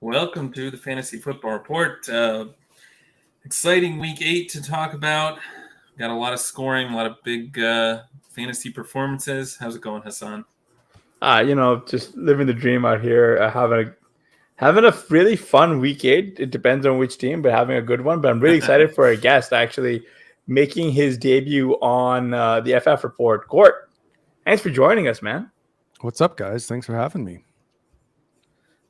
Welcome to the Fantasy Football Report. Exciting week 8 to talk about. Got a lot of scoring, a lot of big fantasy performances. How's it going, Hasan? Just living the dream out here. Having a really fun week 8. It depends on which team, but having a good one. But I'm really excited for our guest actually making his debut on the FF Report. Cort, thanks for joining us, man. What's up, guys? Thanks for having me.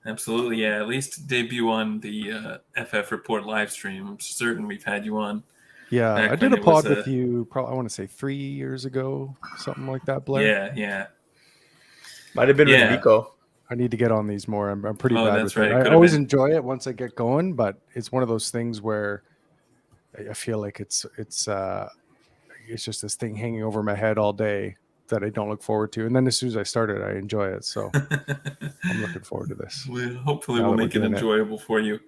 Absolutely, yeah. At least debut on the FF Report live stream. I'm certain we've had you on. Yeah, I did a pod with you probably, I want to say 3 years ago, something like that, Blair. Yeah. Might have been with Nico. I need to get on these more. I'm pretty bad with right. it. I always enjoy it once I get going, but it's one of those things where I feel like it's just this thing hanging over my head all day that I don't look forward to. And then as soon as I start it, I enjoy it. So I'm looking forward to this. Hopefully we'll make it enjoyable for you.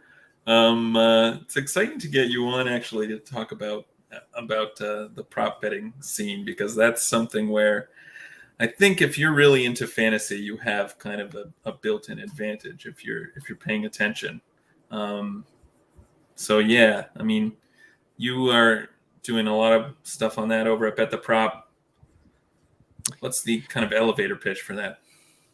It's exciting to get you on actually to talk about the prop betting scene, because that's something where I think if you're really into fantasy, you have kind of a built-in advantage if you're paying attention. So yeah, I mean, you are doing a lot of stuff on that over at Bet the Prop. What's the kind of elevator pitch for that?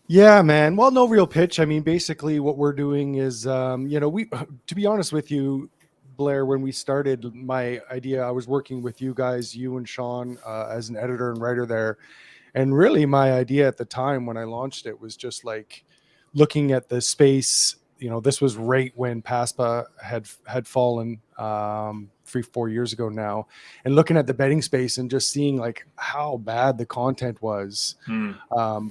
Yeah, man. Well, no real pitch. I mean, basically what we're doing is, to be honest with you, Blair, when we started my idea, I was working with you guys, you and Sean, as an editor and writer there. And really my idea at the time when I launched it was just like looking at the space. This was right when PASPA had fallen 3-4 years ago now, and looking at the betting space and just seeing like how bad the content was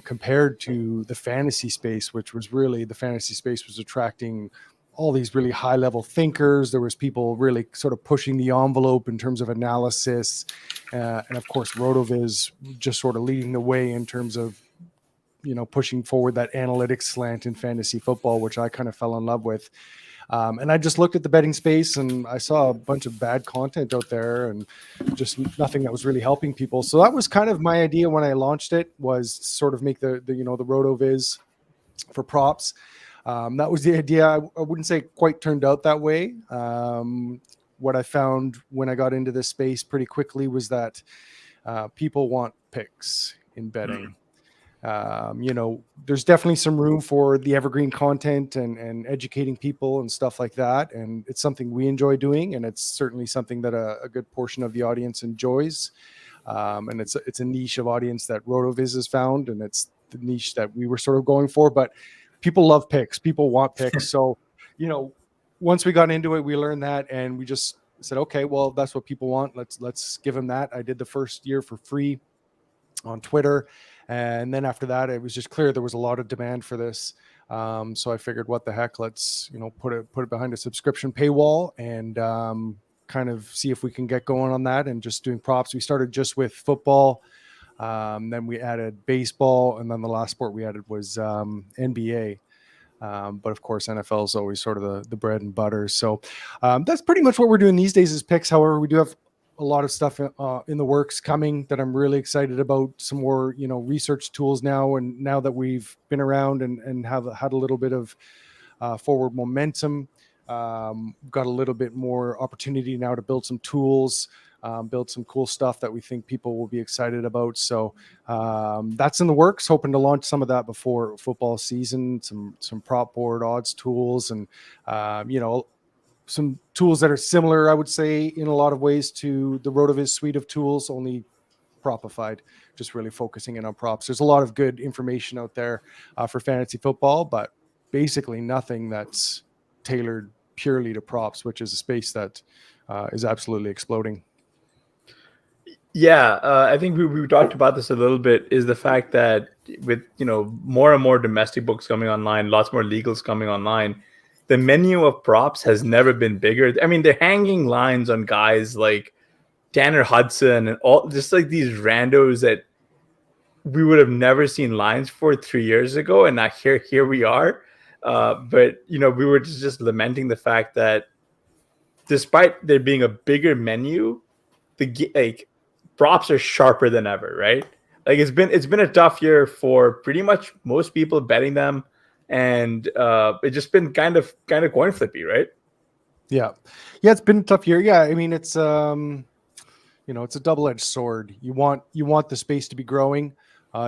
compared to the fantasy space, which was really, the fantasy space was attracting all these really high level thinkers. There was people really sort of pushing the envelope in terms of analysis. And of course, RotoViz just sort of leading the way in terms of, pushing forward that analytics slant in fantasy football, which I kind of fell in love with. And I just looked at the betting space and I saw a bunch of bad content out there and just nothing that was really helping people. So that was kind of my idea when I launched it, was sort of make the RotoViz for props. That was the idea. I wouldn't say quite turned out that way. What I found when I got into this space pretty quickly was that people want picks in betting. There's definitely some room for the evergreen content and educating people and stuff like that. And it's something we enjoy doing. And it's certainly something that a good portion of the audience enjoys. And it's a niche of audience that RotoViz has found. And it's the niche that we were sort of going for. But people love picks. People want picks. So, once we got into it, we learned that, and we just said, okay, well, that's what people want. Let's give them that. I did the first year for free on Twitter. And then after that, it was just clear there was a lot of demand for this. So I figured, what the heck, let's, put it behind a subscription paywall and kind of see if we can get going on that and just doing props. We started just with football. Then we added baseball. And then the last sport we added was NBA. But of course, NFL is always sort of the bread and butter. So that's pretty much what we're doing these days is picks. However, we do have a lot of stuff in the works coming that I'm really excited about. Some more, research tools now. And now that we've been around and have had a little bit of forward momentum, got a little bit more opportunity now to build some tools, build some cool stuff that we think people will be excited about. So that's in the works, hoping to launch some of that before football season, some prop board odds tools and, some tools that are similar, I would say, in a lot of ways to the RotoViz suite of tools, only propified, just really focusing in on props. There's a lot of good information out there for fantasy football, but basically nothing that's tailored purely to props, which is a space that is absolutely exploding. Yeah, I think we talked about this a little bit, is the fact that with, more and more domestic books coming online, lots more legals coming online, the menu of props has never been bigger. I mean, they're hanging lines on guys like Tanner Hudson and all, just like these randos that we would have never seen lines for 3 years ago. And now here we are. But, we were just lamenting the fact that despite there being a bigger menu, props are sharper than ever, right? Like it's been a tough year for pretty much most people betting them. and it's just been kind of coin flippy, right? Yeah, it's been a tough year. Yeah, I mean, it's it's a double-edged sword. You want the space to be growing.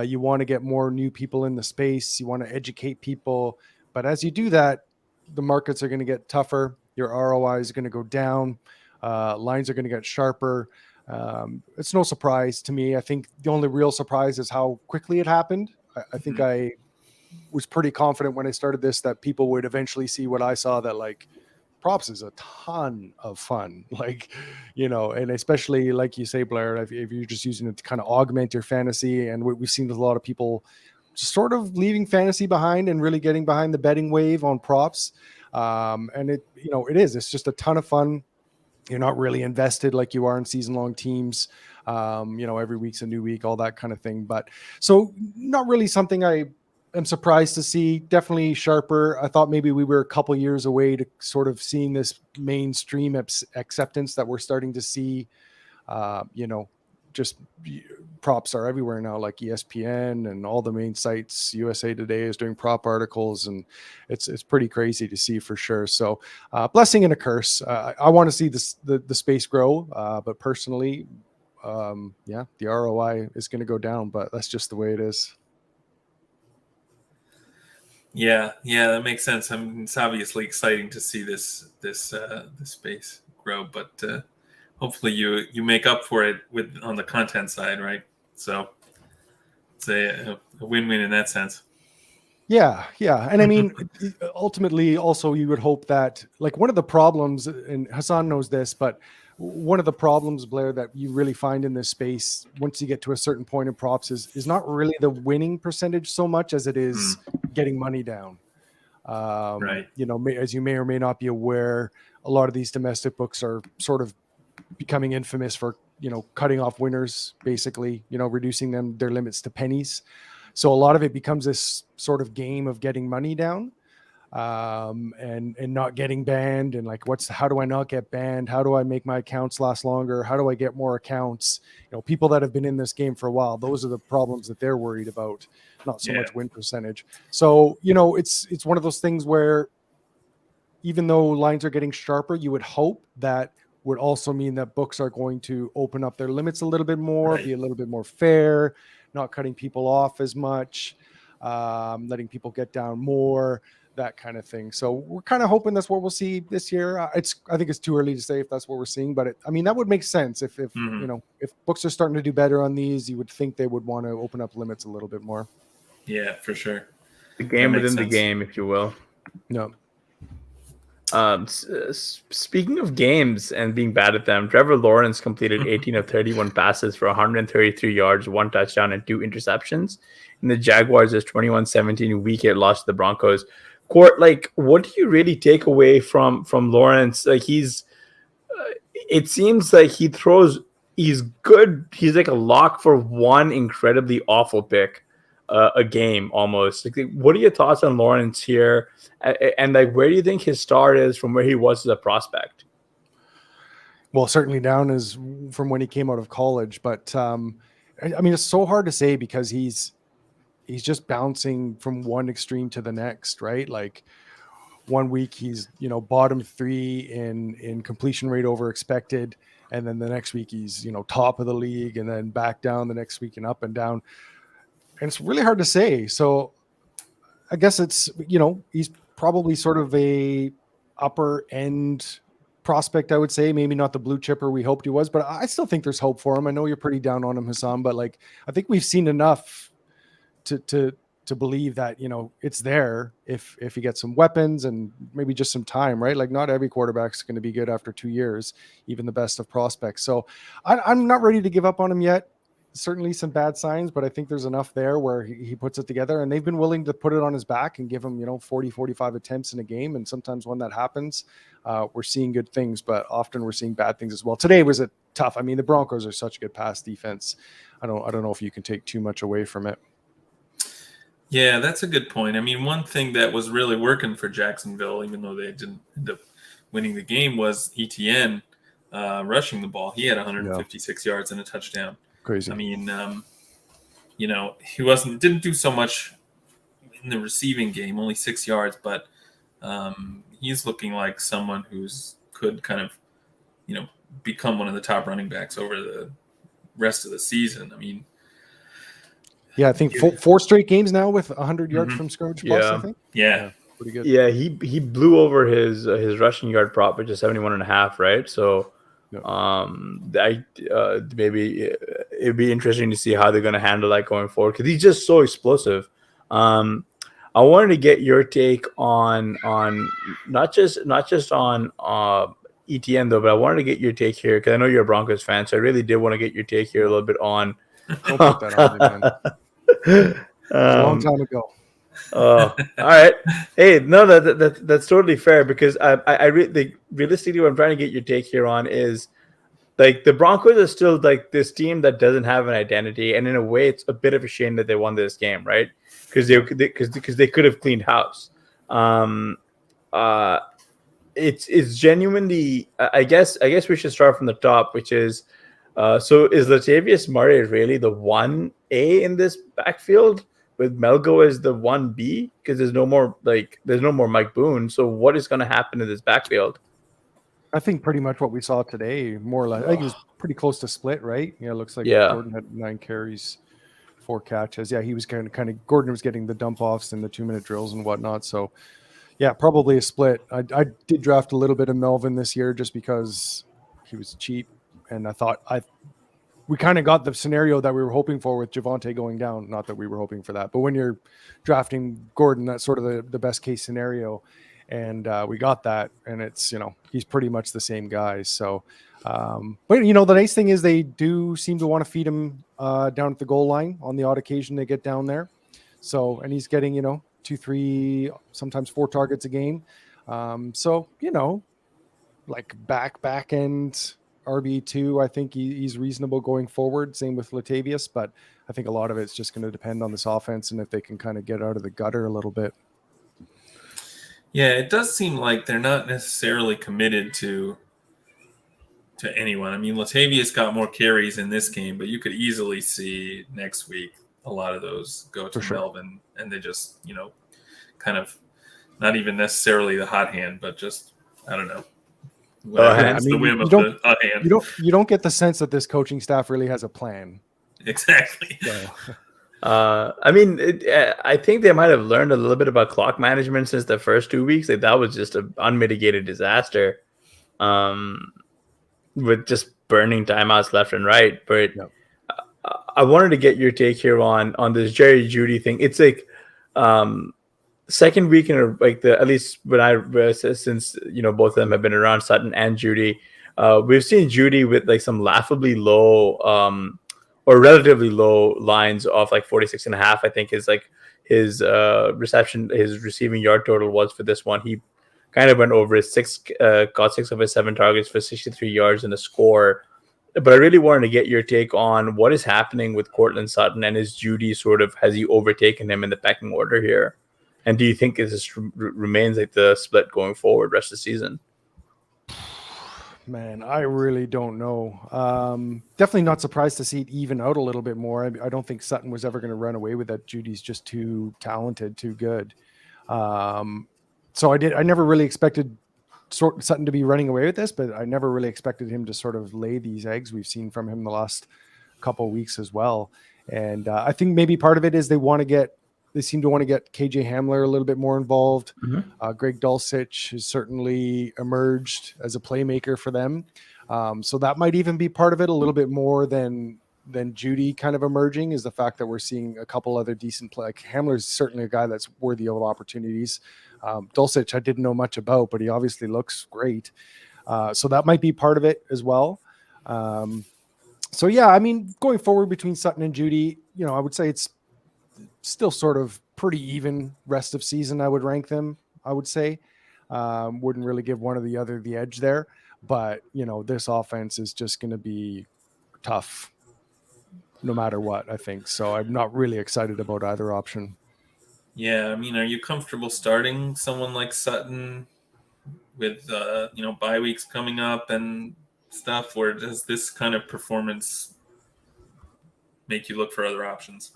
You want to get more new people in the space. You want to educate people. But as you do that, the markets are going to get tougher. Your ROI is going to go down. Lines are going to get sharper. It's no surprise to me. I think the only real surprise is how quickly it happened. I think I was pretty confident when I started this that people would eventually see what I saw, that like props is a ton of fun, like, and especially like you say, Blair, if you're just using it to kind of augment your fantasy. And what we've seen with a lot of people just sort of leaving fantasy behind and really getting behind the betting wave on props. And it's just a ton of fun. You're not really invested like you are in season-long teams. Every week's a new week, all that kind of thing. But so not really something I am surprised to see. Definitely sharper. I thought maybe we were a couple years away to sort of seeing this mainstream acceptance that we're starting to see. Just props are everywhere now, like ESPN and all the main sites. USA Today is doing prop articles, and it's pretty crazy to see for sure. So blessing and a curse. I want to see the space grow, but personally, the ROI is going to go down, but that's just the way it is. Yeah, that makes sense. I mean, it's obviously exciting to see this space grow, but hopefully you make up for it on the content side, right? So it's a win-win in that sense. Yeah. And I mean, ultimately also you would hope that, like, one of the problems, and Hasan knows this, but one of the problems, Blair, that you really find in this space once you get to a certain point in props is not really the winning percentage so much as it is getting money down. Right. As you may or may not be aware, a lot of these domestic books are sort of becoming infamous for, cutting off winners, basically, reducing their limits to pennies. So a lot of it becomes this sort of game of getting money down, and not getting banned. And like, how do I not get banned? How do I make my accounts last longer? How do I get more accounts? People that have been in this game for a while, those are the problems that they're worried about, not so much win percentage. So, it's one of those things where even though lines are getting sharper, you would hope that would also mean that books are going to open up their limits a little bit more, be a little bit more fair, not cutting people off as much, letting people get down more, that kind of thing. So we're kind of hoping that's what we'll see this year. I think it's too early to say if that's what we're seeing, but that would make sense. If if books are starting to do better on these, you would think they would want to open up limits a little bit more. Yeah, for sure. The game within the game, if you will. No. Speaking of games and being bad at them, Trevor Lawrence completed 18 of 31 passes for 133 yards, 1 touchdown, and 2 interceptions. And the Jaguars' 21-17 week 8 loss to the Broncos. Cort, like, what do you really take away from Lawrence? Like, it seems like he's good. He's like a lock for one incredibly awful pick a game almost. Like, what are your thoughts on Lawrence here? And like, where do you think his start is from where he was as a prospect? Well, certainly down is from when he came out of college, but I mean, it's so hard to say because he's just bouncing from one extreme to the next, right? Like, one week he's bottom 3 in completion rate over expected, and then the next week he's top of the league, and then back down the next week and up and down, and it's really hard to say. So I guess it's he's probably sort of a upper end prospect, I would say. Maybe not the blue chipper we hoped he was, but I still think there's hope for him. I know you're pretty down on him, Hasan, but like, I think we've seen enough to believe that it's there if he gets some weapons and maybe just some time, right? Like, not every quarterback's going to be good after 2 years, even the best of prospects. So I'm not ready to give up on him yet. Certainly some bad signs, but I think there's enough there where he puts it together, and they've been willing to put it on his back and give him 40 45 attempts in a game. And sometimes when that happens, we're seeing good things, but often we're seeing bad things as well. Today was a tough. I mean, the Broncos are such a good pass defense. I don't know if you can take too much away from it. Yeah, that's a good point. I mean, one thing that was really working for Jacksonville, even though they didn't end up winning the game, was ETN rushing the ball. He had 156 yards and a touchdown. Crazy. I mean, he didn't do so much in the receiving game, only 6 yards, but he's looking like someone who's could kind of, become one of the top running backs over the rest of the season. I mean, yeah, I think four straight games now with 100 yards Mhm. from scrimmage plus, I think. Yeah. Pretty good. Yeah, he blew over his rushing yard prop, which is 71.5, right? So maybe it'd be interesting to see how they're going to handle that going forward, because he's just so explosive. I wanted to get your take on not just on ETN though, but I wanted to get your take here because I know you're a Broncos fan, so I really did want to get your take here a little bit on. Don't put that on me, man. It was a long time ago. Oh, all right. Hey, no, that's totally fair, because realistically, what I'm trying to get your take here on is, like, the Broncos are still like this team that doesn't have an identity, and in a way, it's a bit of a shame that they won this game, right? Because they could have cleaned house. It's genuinely. I guess we should start from the top, which is, so is Latavius Murray really the 1A in this backfield, with Melgo as the 1B? Because there's no more Mike Boone. So what is going to happen in this backfield? I think pretty much what we saw today, more or less. I think it was pretty close to split, right? Yeah, it looks like Gordon had 9 carries, 4 catches. Yeah, he was kind of Gordon was getting the dump offs and the 2-minute drills and whatnot. So, yeah, probably a split. I did draft a little bit of Melvin this year just because he was cheap, and I thought we kind of got the scenario that we were hoping for with Javonte going down. Not that we were hoping for that, but when you're drafting Gordon, that's sort of the best case scenario. And we got that, and it's, he's pretty much the same guy. So, but the nice thing is they do seem to want to feed him down at the goal line on the odd occasion they get down there. So, and he's getting, 2, 3, sometimes 4 targets a game. So, like back end RB2, I think he's reasonable going forward. Same with Latavius, but I think a lot of it's just going to depend on this offense and if they can kind of get out of the gutter a little bit. Yeah, it does seem like they're not necessarily committed to anyone. I mean, Latavius got more carries in this game, but you could easily see next week a lot of those go to Melvin, and they just, kind of not even necessarily the hot hand, but just, I don't know. The whim of the hot hand. You don't get the sense that this coaching staff really has a plan. Exactly. So. I think they might have learned a little bit about clock management since the first 2 weeks. Like, that was just an unmitigated disaster, with just burning timeouts left and right. But I wanted to get your take here on this Jerry Jeudy thing. It's like second week in at least when since both of them have been around, Sutton and Jeudy. We've seen Jeudy with like some laughably low or relatively low lines of like 46.5. I think his receiving yard total was for this one. He kind of went over his got 6 of his 7 targets for 63 yards and a score. But I really wanted to get your take on what is happening with Courtland Sutton, and is Jeudy has he overtaken him in the pecking order here? And do you think this remains like the split going forward rest of the season? Man, I really don't know. Definitely not surprised to see it even out a little bit more. I don't think Sutton was ever going to run away with that. Judy's just too talented, too good. So I never really expected Sutton to be running away with this, but I never really expected him to sort of lay these eggs we've seen from him the last couple of weeks as well. And I think maybe part of it is they seem to want to get KJ Hamler a little bit more involved. Mm-hmm. Greg Dulcich has certainly emerged as a playmaker for them. So that might even be part of it a little bit more than Jeudy kind of emerging, is the fact that we're seeing a couple other decent play. Like Hamler is certainly a guy that's worthy of opportunities. Dulcich I didn't know much about, but he obviously looks great. So that might be part of it as well. So yeah, I mean, going forward between Sutton and Jeudy, I would say it's still sort of pretty even rest of season. I would rank them, I would say. Wouldn't really give one or the other the edge there, but this offense is just going to be tough no matter what, I think. So I'm not really excited about either option. Yeah, I mean, are you comfortable starting someone like Sutton with bye weeks coming up and stuff, or does this kind of performance make you look for other options?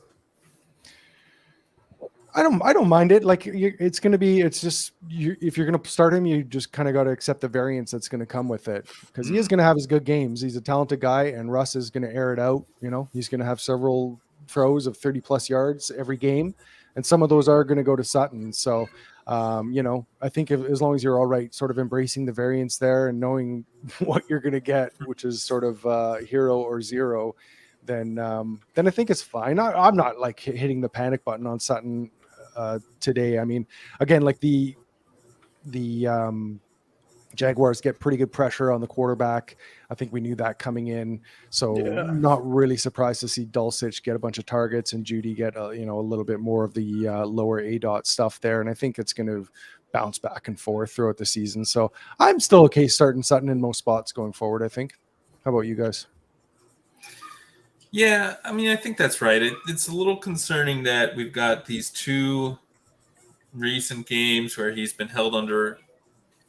I don't mind it. Like it's going to be, it's just if you're going to start him, you just kind of got to accept the variance that's going to come with it, because he is going to have his good games. He's a talented guy, and Russ is going to air it out. He's going to have several throws of 30 plus yards every game, and some of those are going to go to Sutton. So, I think as long as you're all right, sort of embracing the variance there and knowing what you're going to get, which is sort of hero or zero, then I think it's fine. I'm not like hitting the panic button on Sutton today. I mean, again, like the Jaguars get pretty good pressure on the quarterback. I think we knew that coming in, so not really surprised to see Dulcich get a bunch of targets and Judy get a little bit more of the lower ADOT stuff there. And I think it's going to bounce back and forth throughout the season. So I'm still okay starting Sutton in most spots going forward, I think. How about you guys? Yeah, I mean, I think that's right. It's a little concerning that we've got these two recent games where he's been held under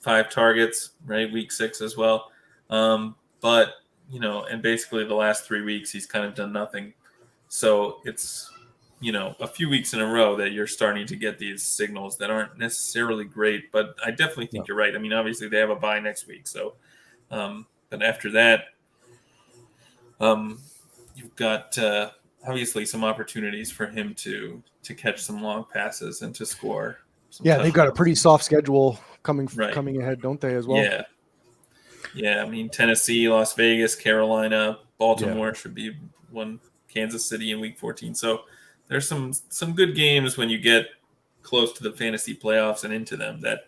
5 targets, right? Week 6 as well. But, and basically the last 3 weeks, he's kind of done nothing. So it's, a few weeks in a row that you're starting to get these signals that aren't necessarily great. But I definitely think you're right. I mean, obviously they have a bye next week. So, but after that, you've got obviously some opportunities for him to catch some long passes and to score. They've got a pretty soft schedule coming ahead, don't they, as well? Yeah. I mean, Tennessee, Las Vegas, Carolina, Baltimore should be one, Kansas City in week 14. So there's some good games when you get close to the fantasy playoffs and into them that.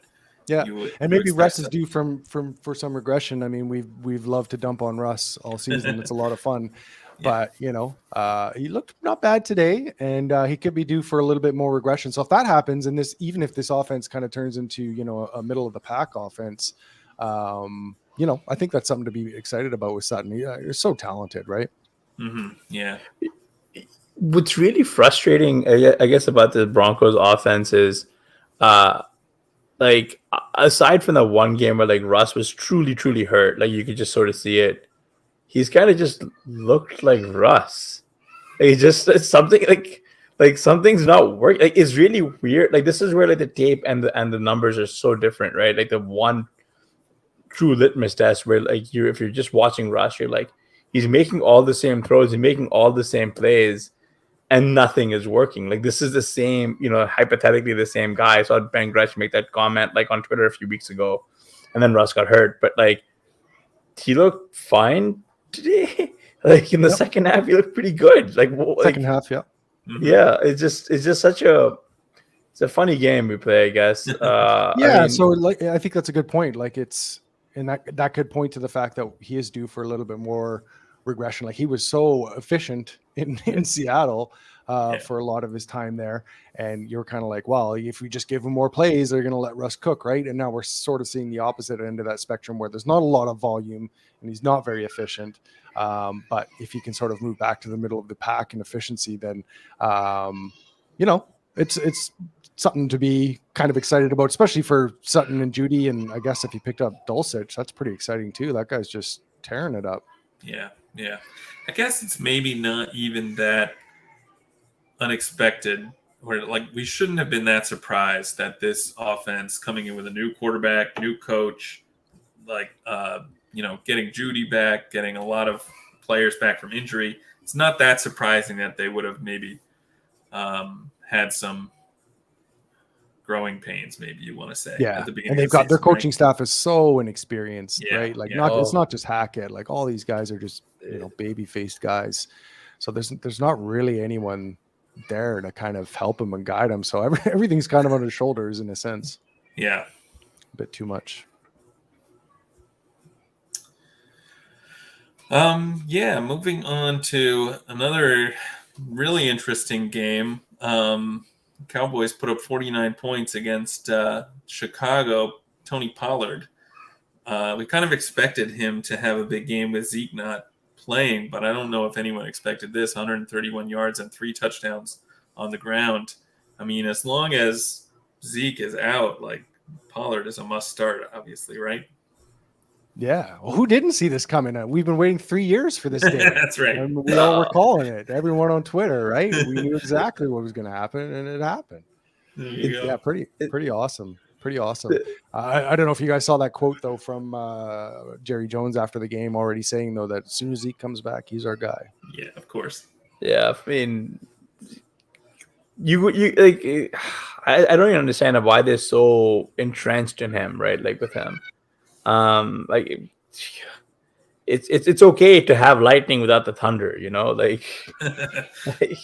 Yeah, and maybe Russ is due for some regression. I mean, we've loved to dump on Russ all season. It's a lot of fun. But, he looked not bad today, and he could be due for a little bit more regression. So if that happens, and even if this offense kind of turns into, a middle of the pack offense, I think that's something to be excited about with Sutton. You're so talented, right? Mm-hmm. Yeah. What's really frustrating, I guess, about the Broncos offense is, like, aside from the one game where like Russ was truly, truly hurt, like you could just sort of see it. He's kind of just looked like Russ. It's something like something's not working. Like it's really weird. Like this is where like the tape and the numbers are so different, right? Like the one true litmus test where like if you're just watching Russ, you're like he's making all the same throws, he's making all the same plays, and nothing is working. Like this is the same, hypothetically the same guy. I saw Ben Gretsch make that comment like on Twitter a few weeks ago, and then Russ got hurt, but like he looked fine today. Like in the second half, he looked pretty good. Second half, yeah. Mm-hmm. Yeah, it's just such it's a funny game we play, I guess. So I think that's a good point. Like that could point to the fact that he is due for a little bit more regression. Like he was so efficient in Seattle for a lot of his time there, and you're kind of like, well, if we just give him more plays, they're going to let Russ cook, right? And now we're sort of seeing the opposite end of that spectrum where there's not a lot of volume and he's not very efficient. But if he can sort of move back to the middle of the pack in efficiency, then it's something to be kind of excited about, especially for Sutton and Judy. And I guess if you picked up Dulcich, that's pretty exciting too. That guy's just tearing it up. Yeah. I guess it's maybe not even that unexpected, where like we shouldn't have been that surprised that this offense coming in with a new quarterback, new coach, like getting Judy back, getting a lot of players back from injury. It's not that surprising that they would have maybe had some growing pains, maybe you want to say. Yeah, at the beginning and they've got their coaching staff is so inexperienced, right? Like it's not just Hackett. Like all these guys are just baby faced guys. So there's not really anyone there to kind of help him and guide him. So everything's kind of on his shoulders in a sense. Yeah, a bit too much. Moving on to another really interesting game. Cowboys put up 49 points against Chicago. Tony Pollard. We kind of expected him to have a big game with Zeke not playing, but I don't know if anyone expected this. 131 yards and 3 touchdowns on the ground. I mean, as long as Zeke is out, like Pollard is a must start, obviously, right? Yeah. Well, who didn't see this coming? We've been waiting 3 years for this day. That's right. And we all were calling it. Everyone on Twitter, right? We knew exactly what was going to happen, and it happened. There you go. Yeah, pretty awesome. Pretty awesome. I don't know if you guys saw that quote though from Jerry Jones after the game, already saying though that as soon as Zeke comes back, he's our guy. Yeah, of course. Yeah, I mean, you like, I don't even understand why they're so entrenched in him, right? Like with him, like it's okay to have lightning without the thunder, you know, like, like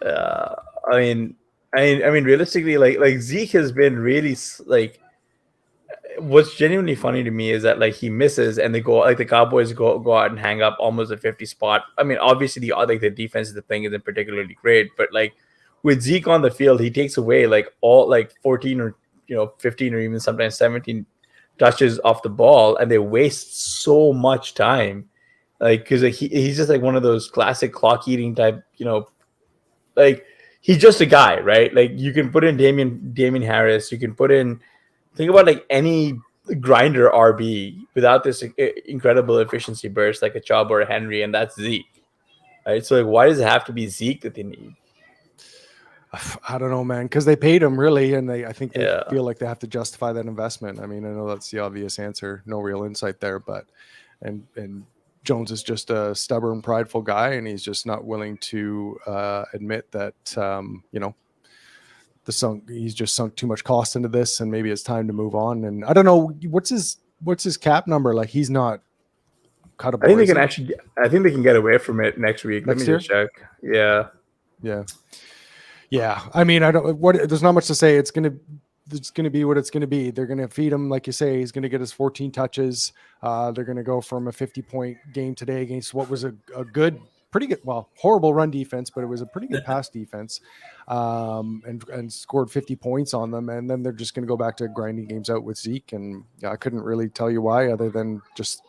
uh, I mean, I mean, realistically, like Zeke has been really like. What's genuinely funny to me is that like he misses and they go like the Cowboys go out and hang up almost a 50 spot. I mean, obviously the defense the thing isn't particularly great, but like with Zeke on the field, he takes away like all like 14 or 15 or even sometimes 17 touches off the ball, and they waste so much time. Like because like, he's just like one of those classic clock eating type, like he's just a guy, right? Like you can put in Damian Harris, you can put in. Think about like any grinder RB without this incredible efficiency burst like a Chubb or a Henry, and that's Zeke. Right? So like, why does it have to be Zeke that they need? I don't know, man, because they paid him really, and I think they Yeah. feel like they have to justify that investment. I mean, I know that's the obvious answer, no real insight there, but and Jones is just a stubborn, prideful guy, and he's just not willing to admit that he's just sunk too much cost into this, and maybe it's time to move on. And I don't know what's his cap number. Like he's not cuttable. I think they can I think they can get away from it next week. Let me just check. Yeah. I mean, there's not much to say. It's gonna be what it's gonna be. They're gonna feed him, like you say. He's gonna get his 14 touches. They're gonna go from a 50-point game today against what was a good, pretty good, well, horrible run defense, but it was a pretty good pass defense, and scored 50 points on them. And then they're just going to go back to grinding games out with Zeke. And I couldn't really tell you why, other than just,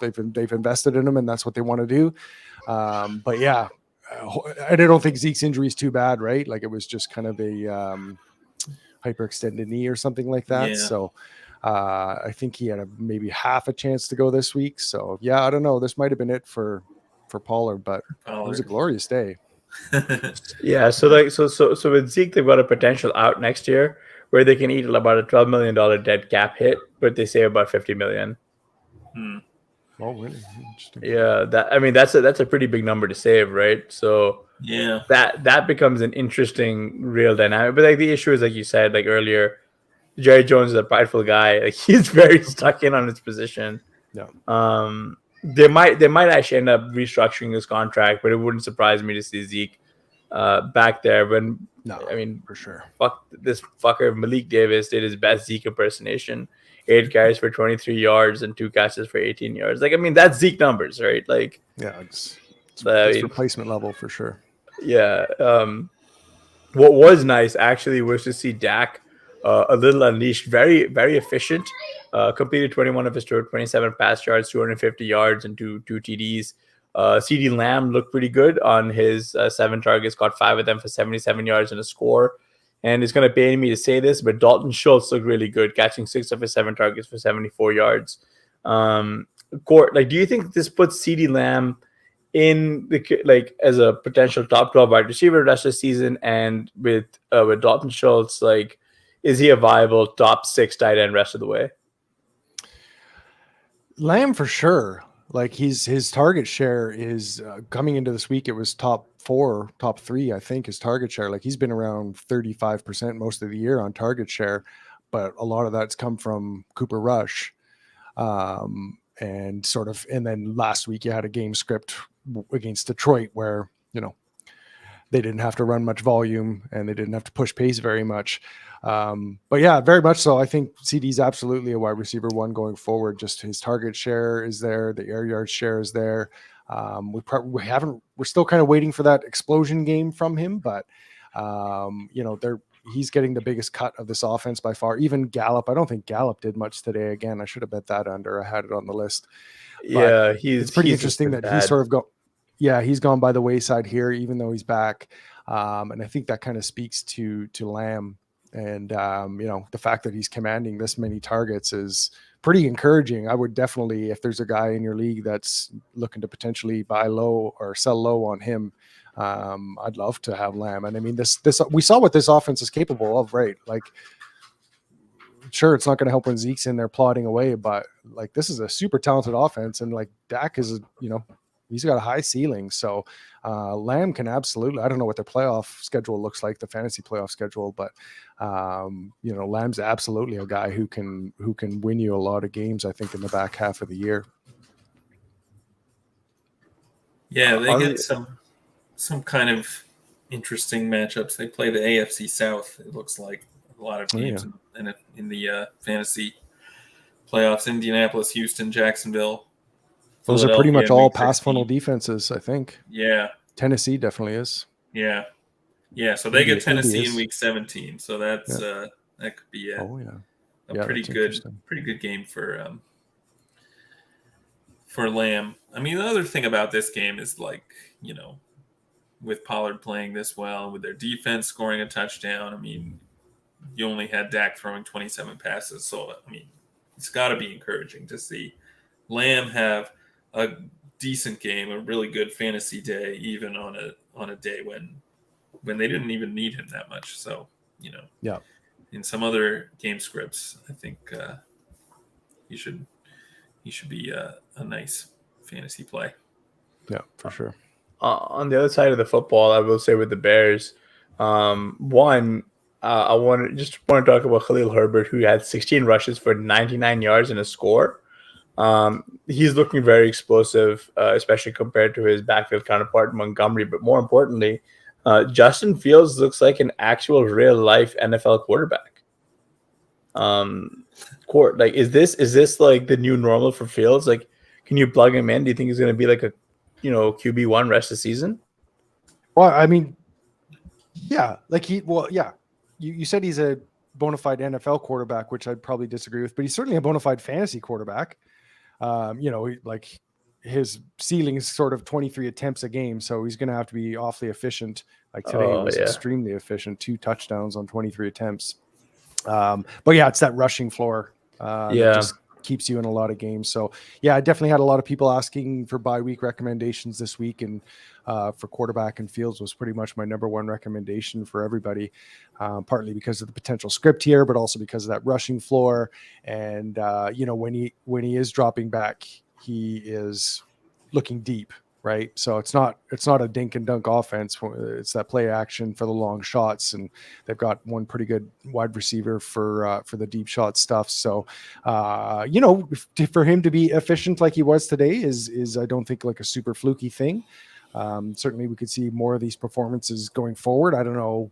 they've invested in him and that's what they want to do. But yeah, I don't think Zeke's injury is too bad, right? Like it was just kind of a hyperextended knee or something like that. Yeah. So I think he had maybe half a chance to go this week. So yeah, I don't know. This might've been it for Pollard, but it was a glorious day. Yeah, so with Zeke, they've got a potential out next year where they can eat about a $12 million dead cap hit, but they save about $50 million. Oh, really? Interesting. Yeah, that's a pretty big number to save, right? So yeah, that becomes an interesting real dynamic. But like the issue is, like you said, like earlier, Jerry Jones is a prideful guy. Like he's very stuck in on his position. Yeah. They might actually end up restructuring his contract, but it wouldn't surprise me to see Zeke back there. I mean, for sure. Fuck this fucker Malik Davis did his best Zeke impersonation. 8 carries for 23 yards and 2 catches for 18 yards. Like, I mean, that's Zeke numbers, right? Like, yeah, it's replacement level for sure. Yeah. What was nice actually was to see Dak a little unleashed, very, very efficient. Completed 21 of his 27 pass yards, 250 yards, and two TDs. CeeDee Lamb looked pretty good on his 7 targets, got 5 of them for 77 yards and a score. And it's going to pain me to say this, but Dalton Schultz looked really good, catching 6 of his 7 targets for 74 yards. Cort, like, do you think this puts CeeDee Lamb in the as a potential top 12 wide receiver rest of the season? And with Dalton Schultz, like, is he a viable top 6 tight end rest of the way? Lamb for sure. Like his target share is coming into this week. It was top 4, top 3, I think, his target share. Like he's been around 35% most of the year on target share, but a lot of that's come from Cooper Rush. And then last week you had a game script against Detroit where, they didn't have to run much volume and they didn't have to push pace very much. But yeah, very much so. I think CD's absolutely a wide receiver 1 going forward. Just his target share is there. The air yard share is there. We're still kind of waiting for that explosion game from him, but he's getting the biggest cut of this offense by far. Even Gallup, I don't think Gallup did much today. Again, I should have bet that under. I had it on the list. But yeah, it's pretty interesting that he's sort of he's gone by the wayside here, even though he's back. And I think that kind of speaks to Lamb. And, the fact that he's commanding this many targets is pretty encouraging. I would definitely, if there's a guy in your league that's looking to potentially buy low or sell low on him, I'd love to have Lamb. And I mean, this we saw what this offense is capable of, right? Like, sure, it's not going to help when Zeke's in there plodding away, but like this is a super talented offense, and like Dak is, he's got a high ceiling. So Lamb can absolutely. I don't know what their playoff schedule looks like, the fantasy playoff schedule, but Lamb's absolutely a guy who can win you a lot of games, I think, in the back half of the year. Yeah, they get some kind of interesting matchups. They play the AFC South. It looks like a lot of games in the fantasy playoffs. Indianapolis, Houston, Jacksonville. Those are pretty much all pass funnel defenses, I think. Yeah. Tennessee definitely is. Yeah. Yeah, so they get Tennessee in week 17. So that's that could be a pretty good game for Lamb. I mean, the other thing about this game is like, with Pollard playing this well, with their defense scoring a touchdown, I mean, you only had Dak throwing 27 passes. So, I mean, it's got to be encouraging to see Lamb have a decent game, a really good fantasy day, even on a day when they didn't even need him that much. So, in some other game scripts, I think he should be a nice fantasy play. Yeah, for sure. On the other side of the football, I will say with the Bears, I want to talk about Khalil Herbert, who had 16 rushes for 99 yards and a score. He's looking very explosive, especially compared to his backfield counterpart Montgomery. But more importantly, Justin Fields looks like an actual real life NFL quarterback. Cort, like, is this like the new normal for Fields? Like, can you plug him in? Do you think he's going to be like a QB1 rest of the season? Well, I mean, yeah, like you said he's a bona fide NFL quarterback, which I'd probably disagree with, but he's certainly a bona fide fantasy quarterback. Like his ceiling is sort of 23 attempts a game, so he's going to have to be awfully efficient. Like today was extremely efficient, 2 touchdowns on 23 attempts. But yeah, it's that rushing floor. That just keeps you in a lot of games. So yeah, I definitely had a lot of people asking for bye week recommendations this week, and for quarterback and Fields was pretty much my number one recommendation for everybody, partly because of the potential script here, but also because of that rushing floor. And when he is dropping back, he is looking deep, right? So it's not a dink and dunk offense. It's that play action for the long shots, and they've got one pretty good wide receiver for the deep shot stuff. So for him to be efficient like he was today is I don't think like a super fluky thing. Certainly we could see more of these performances going forward. I don't know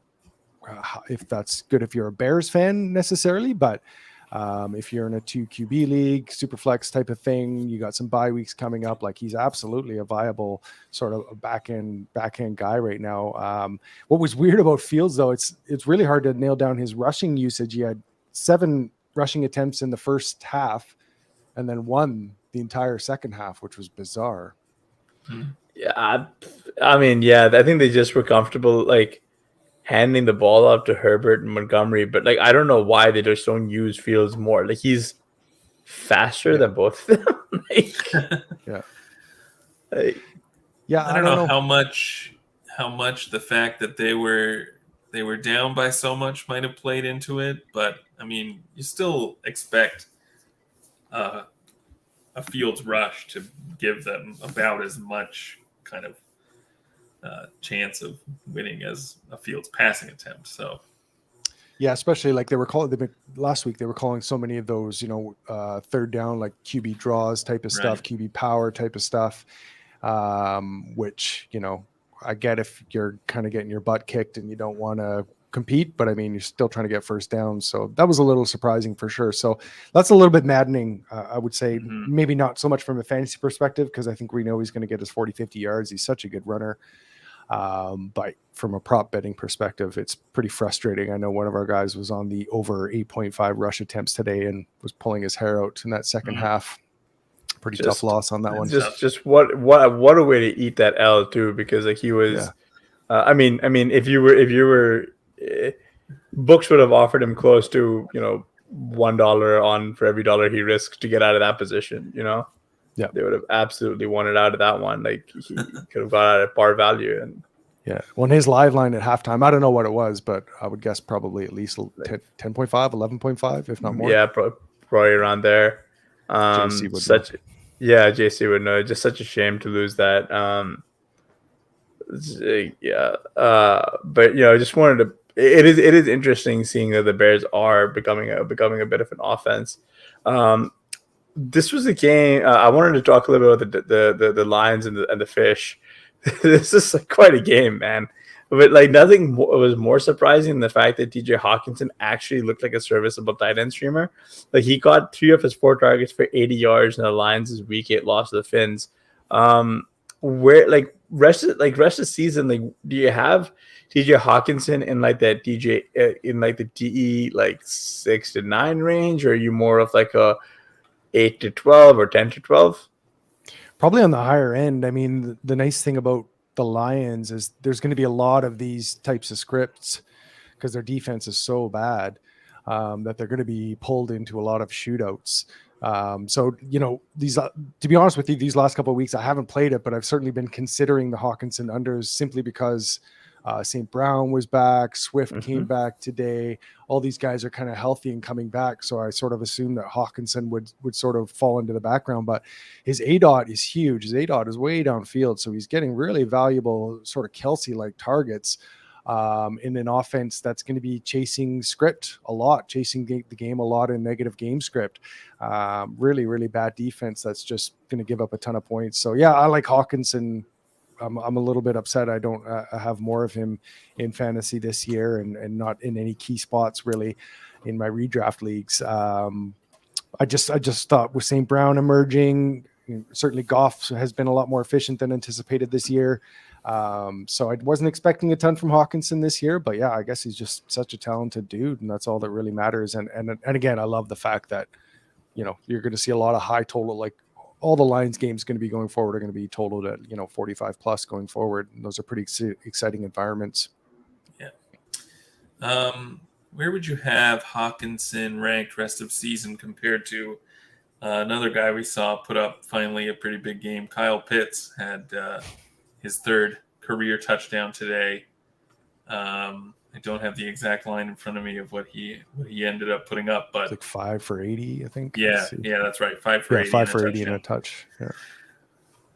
if that's good if you're a Bears fan necessarily, but if you're in a 2 QB league, super flex type of thing, you got some bye weeks coming up. Like, he's absolutely a viable sort of a back end guy right now. What was weird about Fields though, it's really hard to nail down his rushing usage. He had 7 rushing attempts in the first half, and then 1 the entire second half, which was bizarre. Yeah, I mean, I think they just were comfortable like handing the ball off to Herbert and Montgomery, but like I don't know why they just don't use Fields more. Like, he's faster than both of them. I don't know how much the fact that they were down by so much might have played into it, but I mean, you still expect a Fields rush to give them about as much kind of chance of winning as a Fields passing attempt. So yeah, especially like last week, they were calling so many of those, third down, like QB draws type of stuff, QB power type of stuff, which, I get if you're kind of getting your butt kicked and you don't want to compete, but I mean, you're still trying to get first down. So that was a little surprising for sure. So that's a little bit maddening. I would say maybe not so much from a fantasy perspective, because I think we know he's going to get his 40, 50 yards. He's such a good runner. But from a prop betting perspective, it's pretty frustrating. I know one of our guys was on the over 8.5 rush attempts today and was pulling his hair out in that second half. Pretty tough loss on that one. Just what a way to eat that L too, because like he was, I mean, if you were, books would have offered him close to, $1 on for every dollar he risked to get out of that position, Yeah, they would have absolutely wanted out of that one. Like, he could have got out at par value, and Yeah. Well, in his live line at halftime, I don't know what it was, but I would guess probably at least 10.5, 11.5, if not more. Yeah, probably around there. JC would know. JC would know. Just such a shame to lose that. But I just wanted to. It is interesting seeing that the Bears are becoming a bit of an offense. This was a game I wanted to talk a little bit about the Lions and the Fish. This is quite a game, man. But nothing was more surprising than the fact that TJ Hawkinson actually looked like a serviceable tight end streamer. He caught 3 of his 4 targets for 80 yards in the Lions' Week 8 loss to the Finns. Where rest of the season, do you have TJ Hawkinson in that DJ in the DE 6 to 9 range, or are you more of a 8 to 12 or 10 to 12? Probably on the higher end. I mean, the nice thing about the Lions is there's going to be a lot of these types of scripts because their defense is so bad that they're going to be pulled into a lot of shootouts. So, these, to be honest with you, these last couple of weeks, I haven't played it, but I've certainly been considering the Hawkinson unders simply because St. Brown was back. Swift came back today. All these guys are kind of healthy and coming back. So I sort of assumed that Hawkinson would sort of fall into the background, but his ADOT is huge. His ADOT is way downfield. So he's getting really valuable sort of Kelsey-like targets in an offense that's going to be chasing script a lot, chasing the game a lot in negative game script. Really, really bad defense that's just going to give up a ton of points. So yeah, I like Hawkinson. I'm a little bit upset I don't have more of him in fantasy this year and not in any key spots really in my redraft leagues. I just thought with St. Brown emerging, certainly Goff has been a lot more efficient than anticipated this year. So I wasn't expecting a ton from Hawkinson this year, but yeah, I guess he's just such a talented dude, and that's all that really matters. And again, I love the fact that you're going to see a lot of high total, all the Lions games going to be going forward are going to be totaled at 45 plus going forward. And those are pretty exciting environments. Yeah. Where would you have Hawkinson ranked rest of season compared to another guy we saw put up finally a pretty big game? Kyle Pitts had his 3rd career touchdown today. I don't have the exact line in front of me of what he ended up putting up, but it's 5 for 80, I think. Yeah, that's right. 5 for 80. 5 for 80 and a touch. Yeah.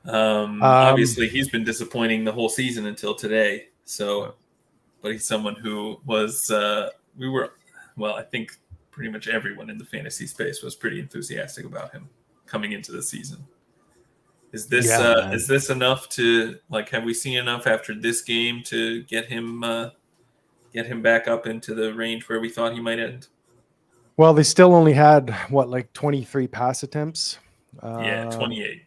Obviously, he's been disappointing the whole season until today. So, but he's someone who was I think pretty much everyone in the fantasy space was pretty enthusiastic about him coming into the season. Is this enough to have we seen enough after this game to get him back up into the range where we thought he might end? Well, they still only had 23 pass attempts. 28.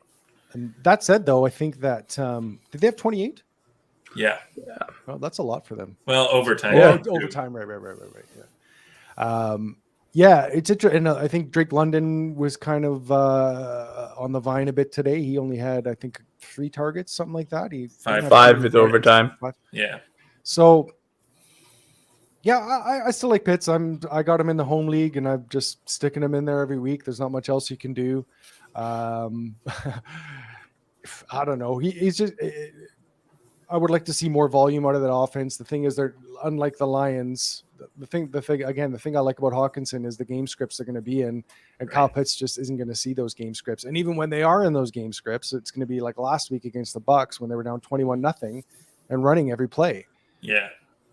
And that said, though, I think that did they have 28? Yeah. Well, that's a lot for them. Well, overtime. Yeah, overtime. Right. Yeah. It's interesting. And I think Drake London was kind of on the vine a bit today. He only had, I think, 3 targets, something like that. He 5 with overtime. 5. Yeah. So. Yeah, I still like Pitts. I got him in the home league, and I'm just sticking him in there every week. There's not much else you can do. I don't know. He's just. I would like to see more volume out of that offense. The thing is, they're unlike the Lions. The thing I like about Hawkinson is the game scripts they're going to be in, and Kyle Pitts just isn't going to see those game scripts. And even when they are in those game scripts, it's going to be like last week against the Bucs when they were down 21-0 and running every play. Yeah.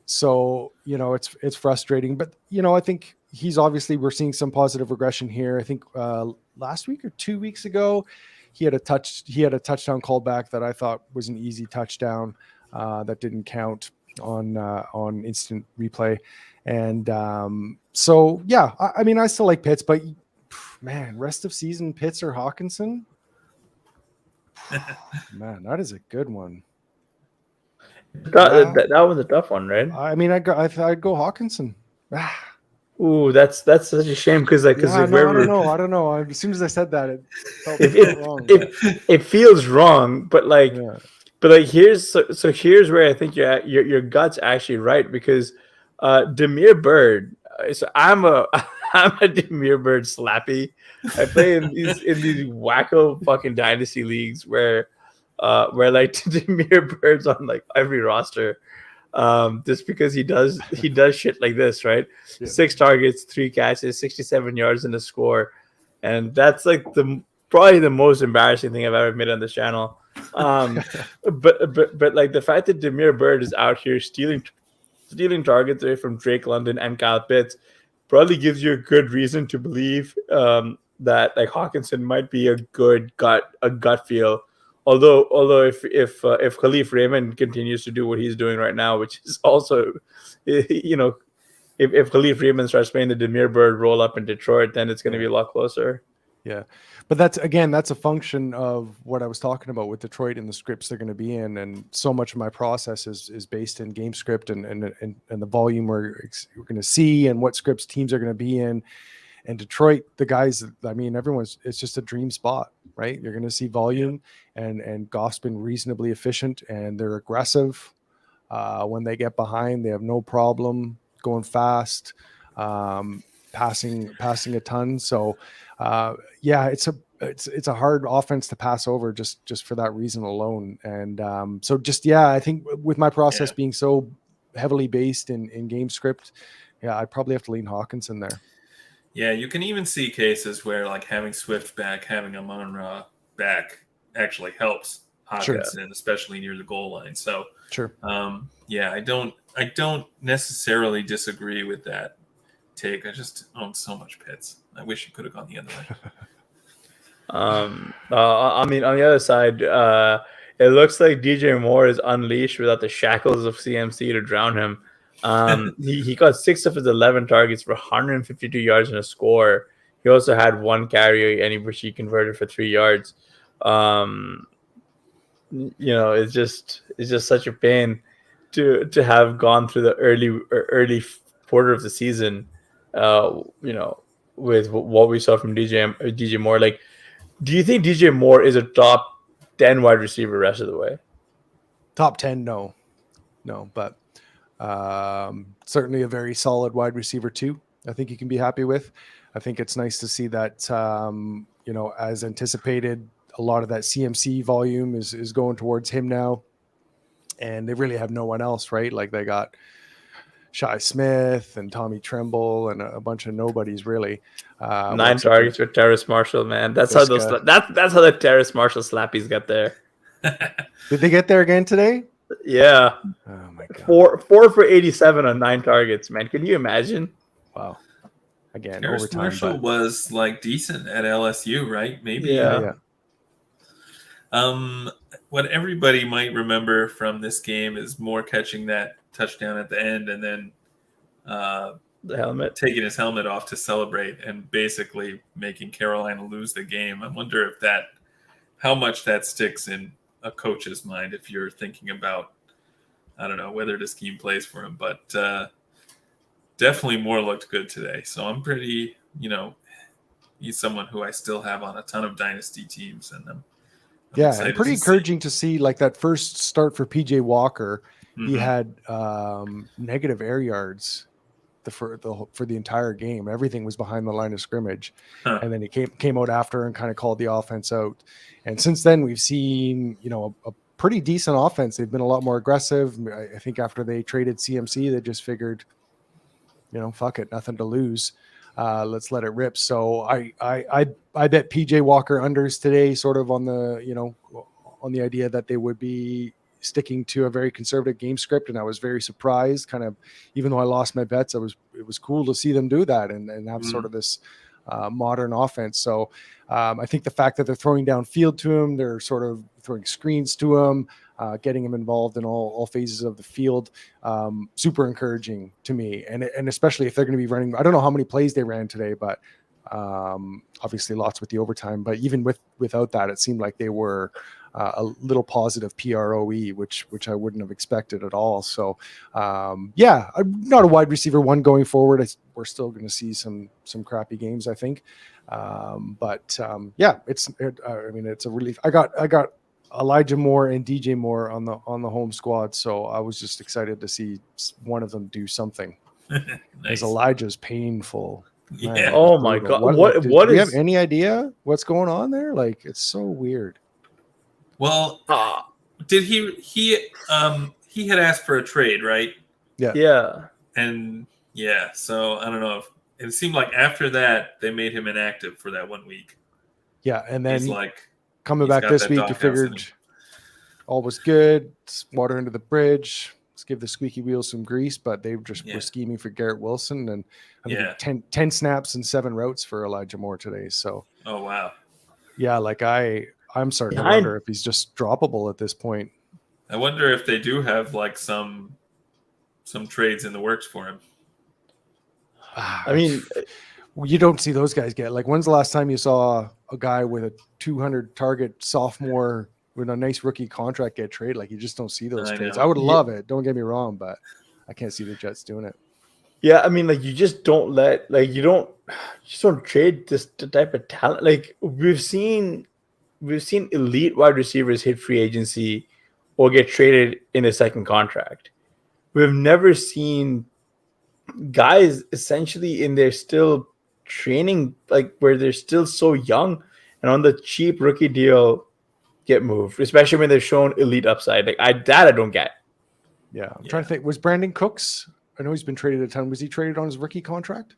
So, it's frustrating, but, I think we're seeing some positive regression here. I think last week or 2 weeks ago, he had a touchdown called back that I thought was an easy touchdown that didn't count on instant replay. And so, yeah, I still like Pitts, but man, rest of season Pitts or Hawkinson, man, that is a good one. That was a tough one, right? I'd go Hawkinson. Ooh, that's such a shame because I don't know. As soon as I said that, it felt wrong. It feels wrong, but here's where I think your gut's actually right because Damiere Byrd. So I'm a Damiere Byrd slappy. I play in these wacko fucking dynasty leagues where where like Demir Bird's on like every roster, just because he does shit like this, right? Yeah. 6 targets, 3 catches, 67 yards in the score, and that's like probably the most embarrassing thing I've ever made on this channel. But like the fact that Demir Bird is out here stealing targets away from Drake London and Kyle Pitts probably gives you a good reason to believe that like Hawkinson might be a good gut feel. Although if Khalif Raymond continues to do what he's doing right now, which is also, if Khalif Raymond starts playing the Demir Bird roll up in Detroit, then it's going to be a lot closer. Yeah, but that's a function of what I was talking about with Detroit and the scripts they're going to be in, and so much of my process is based in game script and the volume we're going to see and what scripts teams are going to be in. And Detroit, the guys, I mean, it's just a dream spot, right? You're going to see volume, and Goff's been reasonably efficient, and they're aggressive. When they get behind, they have no problem going fast, passing a ton. So, it's a hard offense to pass over just for that reason alone. And I think with my process being so heavily based in game script, I'd probably have to lean Hawkinson there. Yeah, you can even see cases where like having Swift back, having Amon-Ra back actually helps Hawkinson, especially near the goal line. So sure. I don't necessarily disagree with that take. I just own so much Pitts. I wish you could have gone the other way. I mean, on the other side, it looks like DJ Moore is unleashed without the shackles of CMC to drown him. He got 6 of his 11 targets for 152 yards and a score. He also had 1 carry, which he converted for 3 yards. It's just such a pain to have gone through the early quarter of the season. With what we saw from DJ Moore. Like, do you think DJ Moore is a top 10 wide receiver rest of the way? Top 10, no, but certainly a very solid wide receiver too. I think you can be happy with. I think it's nice to see that, as anticipated, a lot of that CMC volume is going towards him now, and they really have no one else, right? Like they got Shi Smith and Tommy Tremble and a bunch of nobodies really. 9 targets with Terrace Marshall, man. That's how that's how the Terrace Marshall slappies get there. Did they get there again today? Yeah. Oh my god. 4 for 87 on 9 targets, man. Can you imagine? Wow. Again, Terrace overtime. Marshall was like decent at LSU, right? Maybe. Yeah. What everybody might remember from this game is Moore catching that touchdown at the end and then the helmet, taking his helmet off to celebrate and basically making Carolina lose the game. I wonder how much that sticks in a coach's mind if you're thinking about, I don't know, whether the scheme plays for him, but definitely Moore looked good today. So I'm pretty, he's someone who I still have on a ton of dynasty teams, and I'm and pretty encouraging to see like that first start for PJ Walker. Mm-hmm. He had negative air yards for the entire game. Everything was behind the line of scrimmage, and then he came out after and kind of called the offense out. And since then, we've seen a pretty decent offense. They've been a lot more aggressive. I think after they traded CMC, they just figured, fuck it, nothing to lose. Let's let it rip. So I bet PJ Walker unders today, sort of on the idea that they would be sticking to a very conservative game script, and I was very surprised. Kind of, even though I lost my bets, it was cool to see them do that and have sort of this modern offense. So I think the fact that they're throwing downfield to him, they're sort of throwing screens to him, getting him involved in all phases of the field, super encouraging to me. And especially if they're going to be running, I don't know how many plays they ran today, but obviously lots with the overtime. But even without that, it seemed like they were a little positive PROE, which I wouldn't have expected at all. So I'm not a wide receiver one going forward. We're still going to see some crappy games, I think. It's a relief. I got Elijah Moore and DJ Moore on the home squad, so I was just excited to see one of them do something. Nice. Because Elijah's painful. Yeah. Man, oh my god! Do you have any idea what's going on there? Like, it's so weird. Well, did he had asked for a trade, right? Yeah. And yeah, so I don't know if it seemed like after that they made him inactive for that 1 week. Yeah, and then He's like coming back this week, you figured all was good. Water under the bridge. Let's give the squeaky wheels some grease, but they just were scheming for Garrett Wilson, and I think 10 snaps and 7 routes for Elijah Moore today. So, oh wow, yeah, like I'm starting to wonder if he's just droppable at this point. I wonder if they do have like some trades in the works for him. I mean, you don't see those guys get, like, when's the last time you saw a guy with a 200 target sophomore with a nice rookie contract get traded? Like, you just don't see those trades. I would love it. Don't get me wrong, but I can't see the Jets doing it. Yeah, I mean, like, you just don't trade this type of talent. Like, we've seen elite wide receivers hit free agency or get traded in a second contract. We've never seen guys essentially in their still training, like where they're still so young and on the cheap rookie deal get moved, especially when they've shown elite upside. Like I don't get. Yeah, I'm trying to think. Was Brandon Cooks? I know he's been traded a ton. Was he traded on his rookie contract?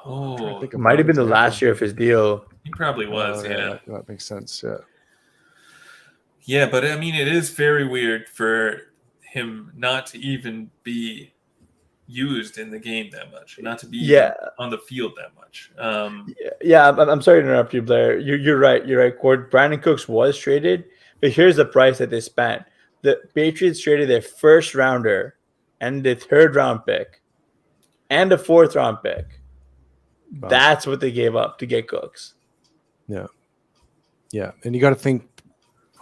Oh, it might have been the last year of his deal. He probably was. Yeah, that makes sense. Yeah. Yeah, but I mean, it is very weird for him not to even be used in the game that much, not to be on the field that much. I'm sorry to interrupt you, Blair. You're right. You're right, Cort. Brandon Cooks was traded, but here's the price that they spent. The Patriots traded their first rounder and the 3rd round pick and a 4th round pick. Wow. That's what they gave up to get Cooks. Yeah. Yeah. And you got to think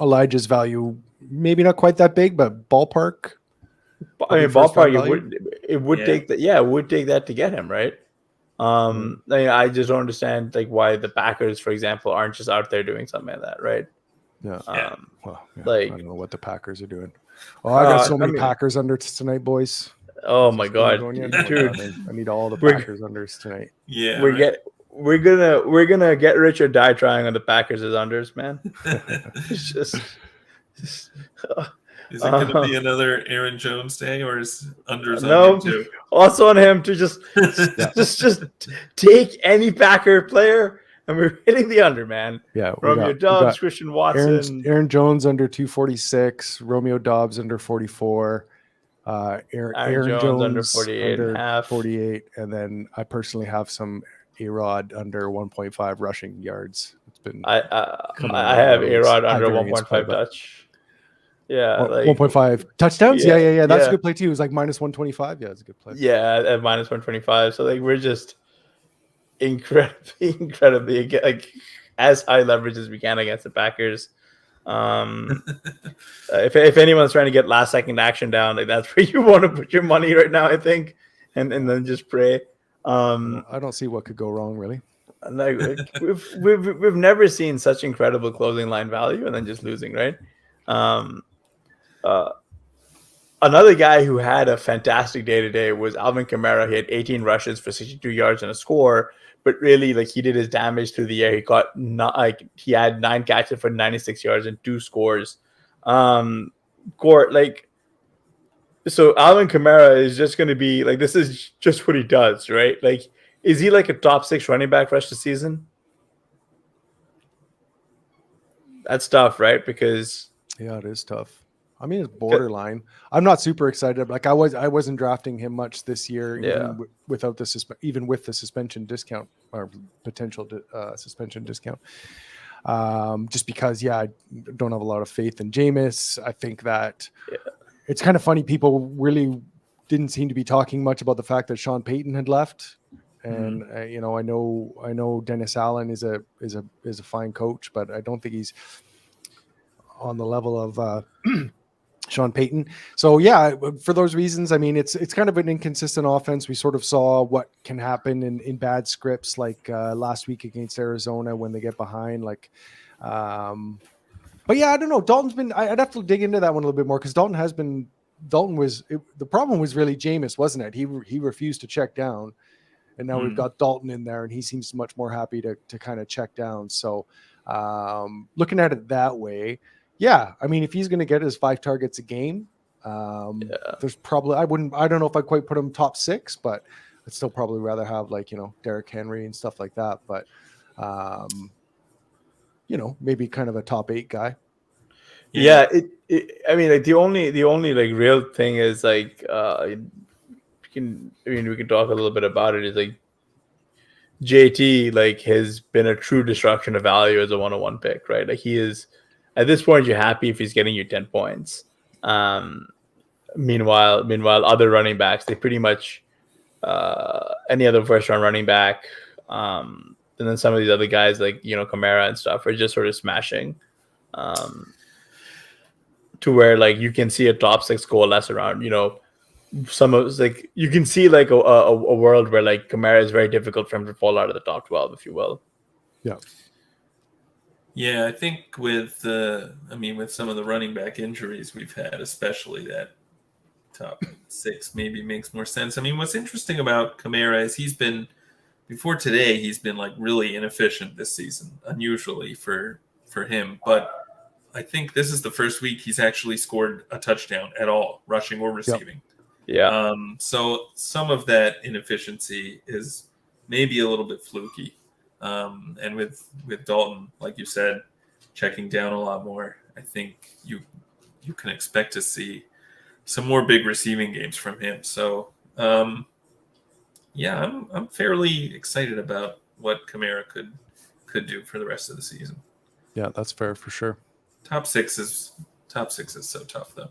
Elijah's value, maybe not quite that big, but ballpark. I mean, ballpark, it would take that. Yeah, it would take that to get him, right? I just don't understand like why the Packers, for example, aren't just out there doing something like that, right? Yeah. Like I don't know what the Packers are doing. Oh, I got so many Packers unders tonight, boys. Oh my god, dude! I need all the Packers unders tonight. Yeah, we're gonna get rich or die trying on the Packers as unders, man. It's just. Is it going to be another Aaron Jones day, or is unders on him too? Also on him to just take any Packer player, and we're hitting the under, man. Yeah, Romeo Doubs, Christian Watson, Aaron Jones under 246, Romeo Doubs under 44, Aaron Jones under 48, under 48, and then I personally have some A-Rod under 1.5 rushing yards. It's been I have A-Rod under 1.5 touch. Yeah, like 1.5 touchdowns. Yeah. That's a good play too. It was like minus 125. Yeah, it's a good play. Yeah, at minus 125. So like we're just incredibly like as high leverage as we can against the Packers. If anyone's trying to get last second action down, like that's where you want to put your money right now, I think, and then just pray. I don't see what could go wrong, really. Like we've never seen such incredible closing line value and then just losing, right? Another guy who had a fantastic day today was Alvin Kamara. He had 18 rushes for 62 yards and a score, but really, like, he did his damage through the air. He had 9 catches for 96 yards and 2 scores. Cort, like, so Alvin Kamara is just going to be like, this is just what he does, right? Like, is he like a top 6 running back rest of the season? That's tough, right? Because yeah, it is tough. I mean, it's borderline. I'm not super excited. Like I wasn't drafting him much this year, even without even with the suspension discount or potential suspension discount. Just because, I don't have a lot of faith in Jameis. I think that it's kind of funny. People really didn't seem to be talking much about the fact that Sean Payton had left. And I know Dennis Allen is a fine coach, but I don't think he's on the level of Sean Payton. So for those reasons, I mean, it's kind of an inconsistent offense. We sort of saw what can happen in bad scripts, like last week against Arizona when they get behind. Like, but I don't know. Dalton's been. I'd have to dig into that one a little bit more because the problem was really Jameis, wasn't it? He refused to check down. And now we've got Dalton in there, and he seems much more happy to kind of check down. So looking at it that way, Yeah, I mean, if he's going to get his 5 targets a game, there's probably I don't know if I quite put him top 6, but I'd still probably rather have like Derrick Henry and stuff like that. But maybe kind of a top 8 guy. Yeah, I mean, like the only like real thing is like we can talk a little bit about it. Is like JT like has been a true destruction of value as a 101 pick, right? Like he is at this point, you're happy if he's getting you 10 points. Meanwhile, other running backs, they pretty much any other first round running back, and then some of these other guys like Kamara and stuff are just sort of smashing. To where like you can see a top 6 coalesce around, some of like you can see like a world where like Kamara is very difficult for him to fall out of the top 12, if you will. Yeah. Yeah, I think with some of the running back injuries we've had, especially that top 6 maybe makes more sense. I mean, what's interesting about Kamara is he's been like really inefficient this season, unusually for him, but I think this is the first week he's actually scored a touchdown at all, rushing or receiving. Yeah. So some of that inefficiency is maybe a little bit fluky. And with Dalton, like you said, checking down a lot more, I think you can expect to see some more big receiving games from him. So I'm fairly excited about what Kamara could do for the rest of the season. Yeah, that's fair for sure. Top six is so tough though.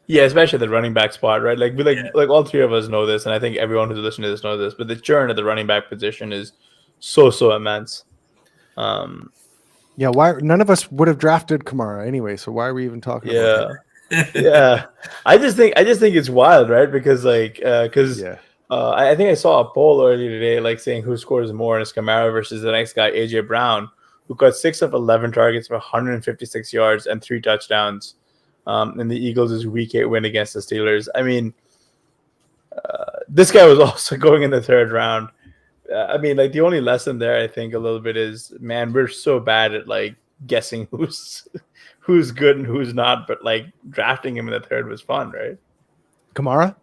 Yeah, especially the running back spot, right? Like like all three of us know this, and I think everyone who's listening to this knows this. But the churn at the running back position is so immense. Yeah, why none of us would have drafted Kamara anyway? So why are we even talking about him? Yeah, I just think it's wild, right? Because I think I saw a poll earlier today, like saying who scores more, and it's Kamara versus the next guy, AJ Brown, who got 6 of 11 targets for 156 yards and 3 touchdowns. In the Eagles' Week 8 win against the Steelers. I mean, this guy was also going in the 3rd round. I mean, like the only lesson there, I think, a little bit is, man, we're so bad at like guessing who's good and who's not. But like drafting him in the 3rd was fun, right? Kamara?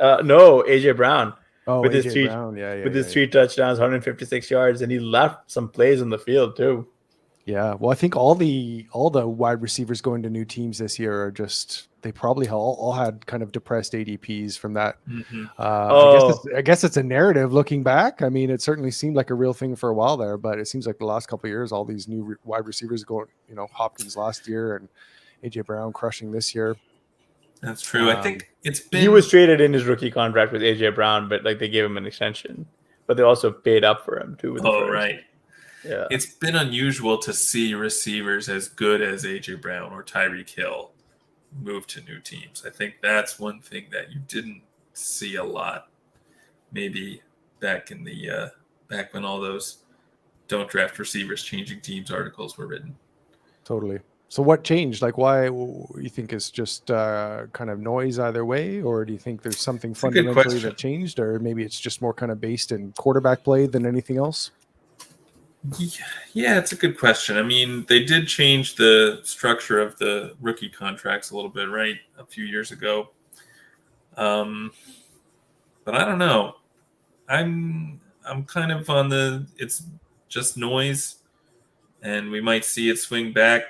No, AJ Brown. Oh, with AJ his 3 Brown. with his 3 touchdowns, 156 yards, and he left some plays on the field too. Yeah, well, I think all the wide receivers going to new teams this year are just they probably all had kind of depressed ADPs from that. Mm-hmm. I guess it's a narrative looking back. I mean, it certainly seemed like a real thing for a while there, but it seems like the last couple of years, all these new wide receivers going, Hopkins last year and AJ Brown crushing this year. That's true. I think he was traded in his rookie contract with AJ Brown, but like they gave him an extension, but they also paid up for him too. Right. Yeah, it's been unusual to see receivers as good as AJ Brown or Tyreek Hill move to new teams. I think that's one thing that you didn't see a lot, maybe back in the back when all those "don't draft receivers changing teams" articles were written. Totally. So what changed? Like, why you think it's just kind of noise either way, or do you think there's something fundamentally that changed, or maybe it's just more kind of based in quarterback play than anything else? Yeah, it's a good question. I mean, they did change the structure of the rookie contracts a little bit, right, a few years ago. But I don't know. I'm kind of on it's just noise, and we might see it swing back,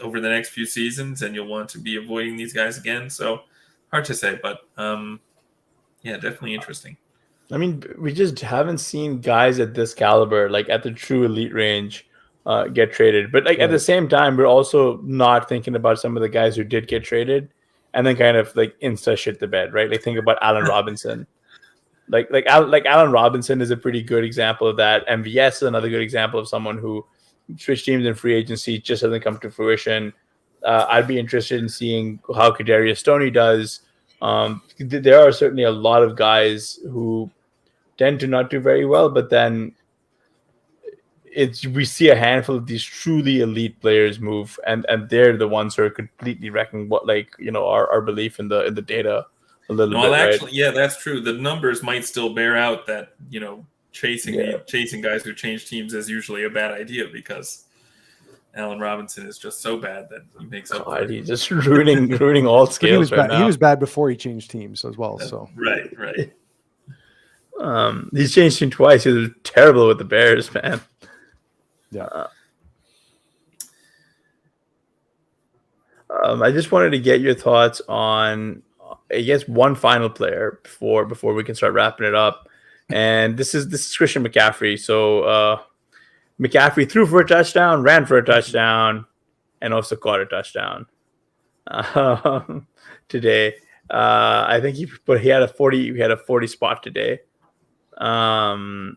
over the next few seasons, and you'll want to be avoiding these guys again. So hard to say, but definitely interesting. I mean, we just haven't seen guys at this caliber, like at the true elite range, get traded. But like at the same time, we're also not thinking about some of the guys who did get traded and then kind of like insta shit the bed, right? Like think about Allen Robinson. Like Allen Robinson is a pretty good example of that. MVS is another good example of someone who switched teams in free agency, just hasn't come to fruition. I'd be interested in seeing how Kadarius Toney does. There are certainly a lot of guys who tend to not do very well, but then we see a handful of these truly elite players move, and they're the ones who are completely wrecking what our belief in the data a little bit. Well, actually, yeah, that's true. The numbers might still bear out that chasing guys who change teams is usually a bad idea, because Allen Robinson is just so bad that he makes up for God, it. he's just ruining all scales right now. He was bad before he changed teams as well. So Right. He's changed team twice. He was terrible with the Bears, man. yeah. I just wanted to get your thoughts on, I guess, one final player before we can start wrapping it up, and this is Christian McCaffrey. So McCaffrey threw for a touchdown, ran for a touchdown, and also caught a touchdown today. I think he had a 40 spot today. So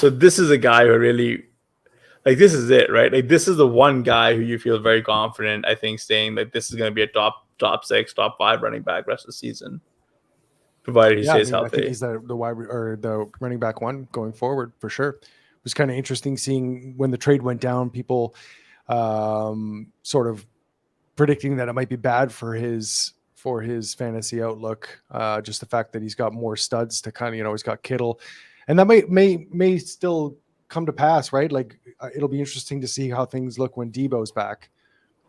this is a guy who really. Like, this is it, right? Like, this is the one guy who you feel very confident, I think, saying that this is going to be a top 6, top 5 running back rest of the season, provided he stays healthy. I think he's the running back one going forward for sure. It was kind of interesting seeing when the trade went down, people sort of predicting that it might be bad for his fantasy outlook. Just the fact that he's got more studs to kind of, he's got Kittle, and that may still come to pass, right? Like, it'll be interesting to see how things look when Debo's back,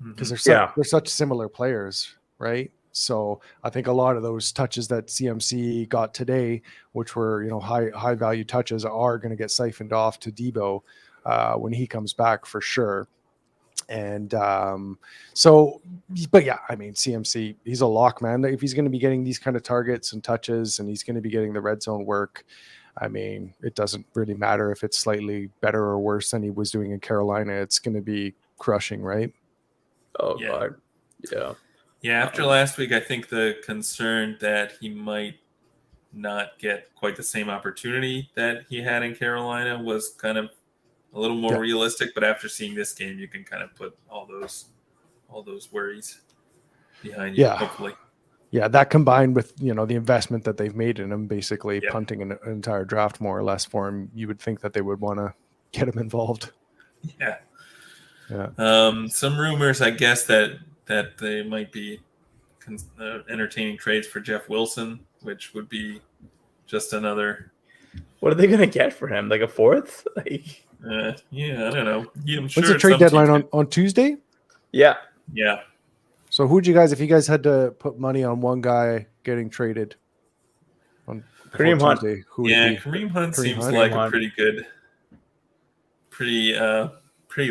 because they're such similar players, right? So I think a lot of those touches that CMC got today, which were high value touches, are going to get siphoned off to Debo when he comes back for sure. And but yeah, I mean, CMC, he's a lock, man. If he's going to be getting these kind of targets and touches, and he's going to be getting the red zone work, I mean, it doesn't really matter if it's slightly better or worse than he was doing in Carolina. It's going to be crushing, right? Oh, yeah. God. Yeah. Yeah, after last week, I think the concern that he might not get quite the same opportunity that he had in Carolina was kind of a little more realistic. But after seeing this game, you can kind of put all those worries behind you, hopefully. Yeah, that combined with, the investment that they've made in him, basically punting an entire draft more or less for him, you would think that they would want to get him involved. Yeah. Some rumors, I guess, that they might be entertaining trades for Jeff Wilson, which would be just another. What are they going to get for him? Like a fourth? I don't know. I'm sure when's the trade deadline on Tuesday? Yeah. Yeah. So if you guys had to put money on one guy getting traded on Kareem Hunt? Tuesday, who would Yeah, it be? Kareem Hunt seems like a pretty good, pretty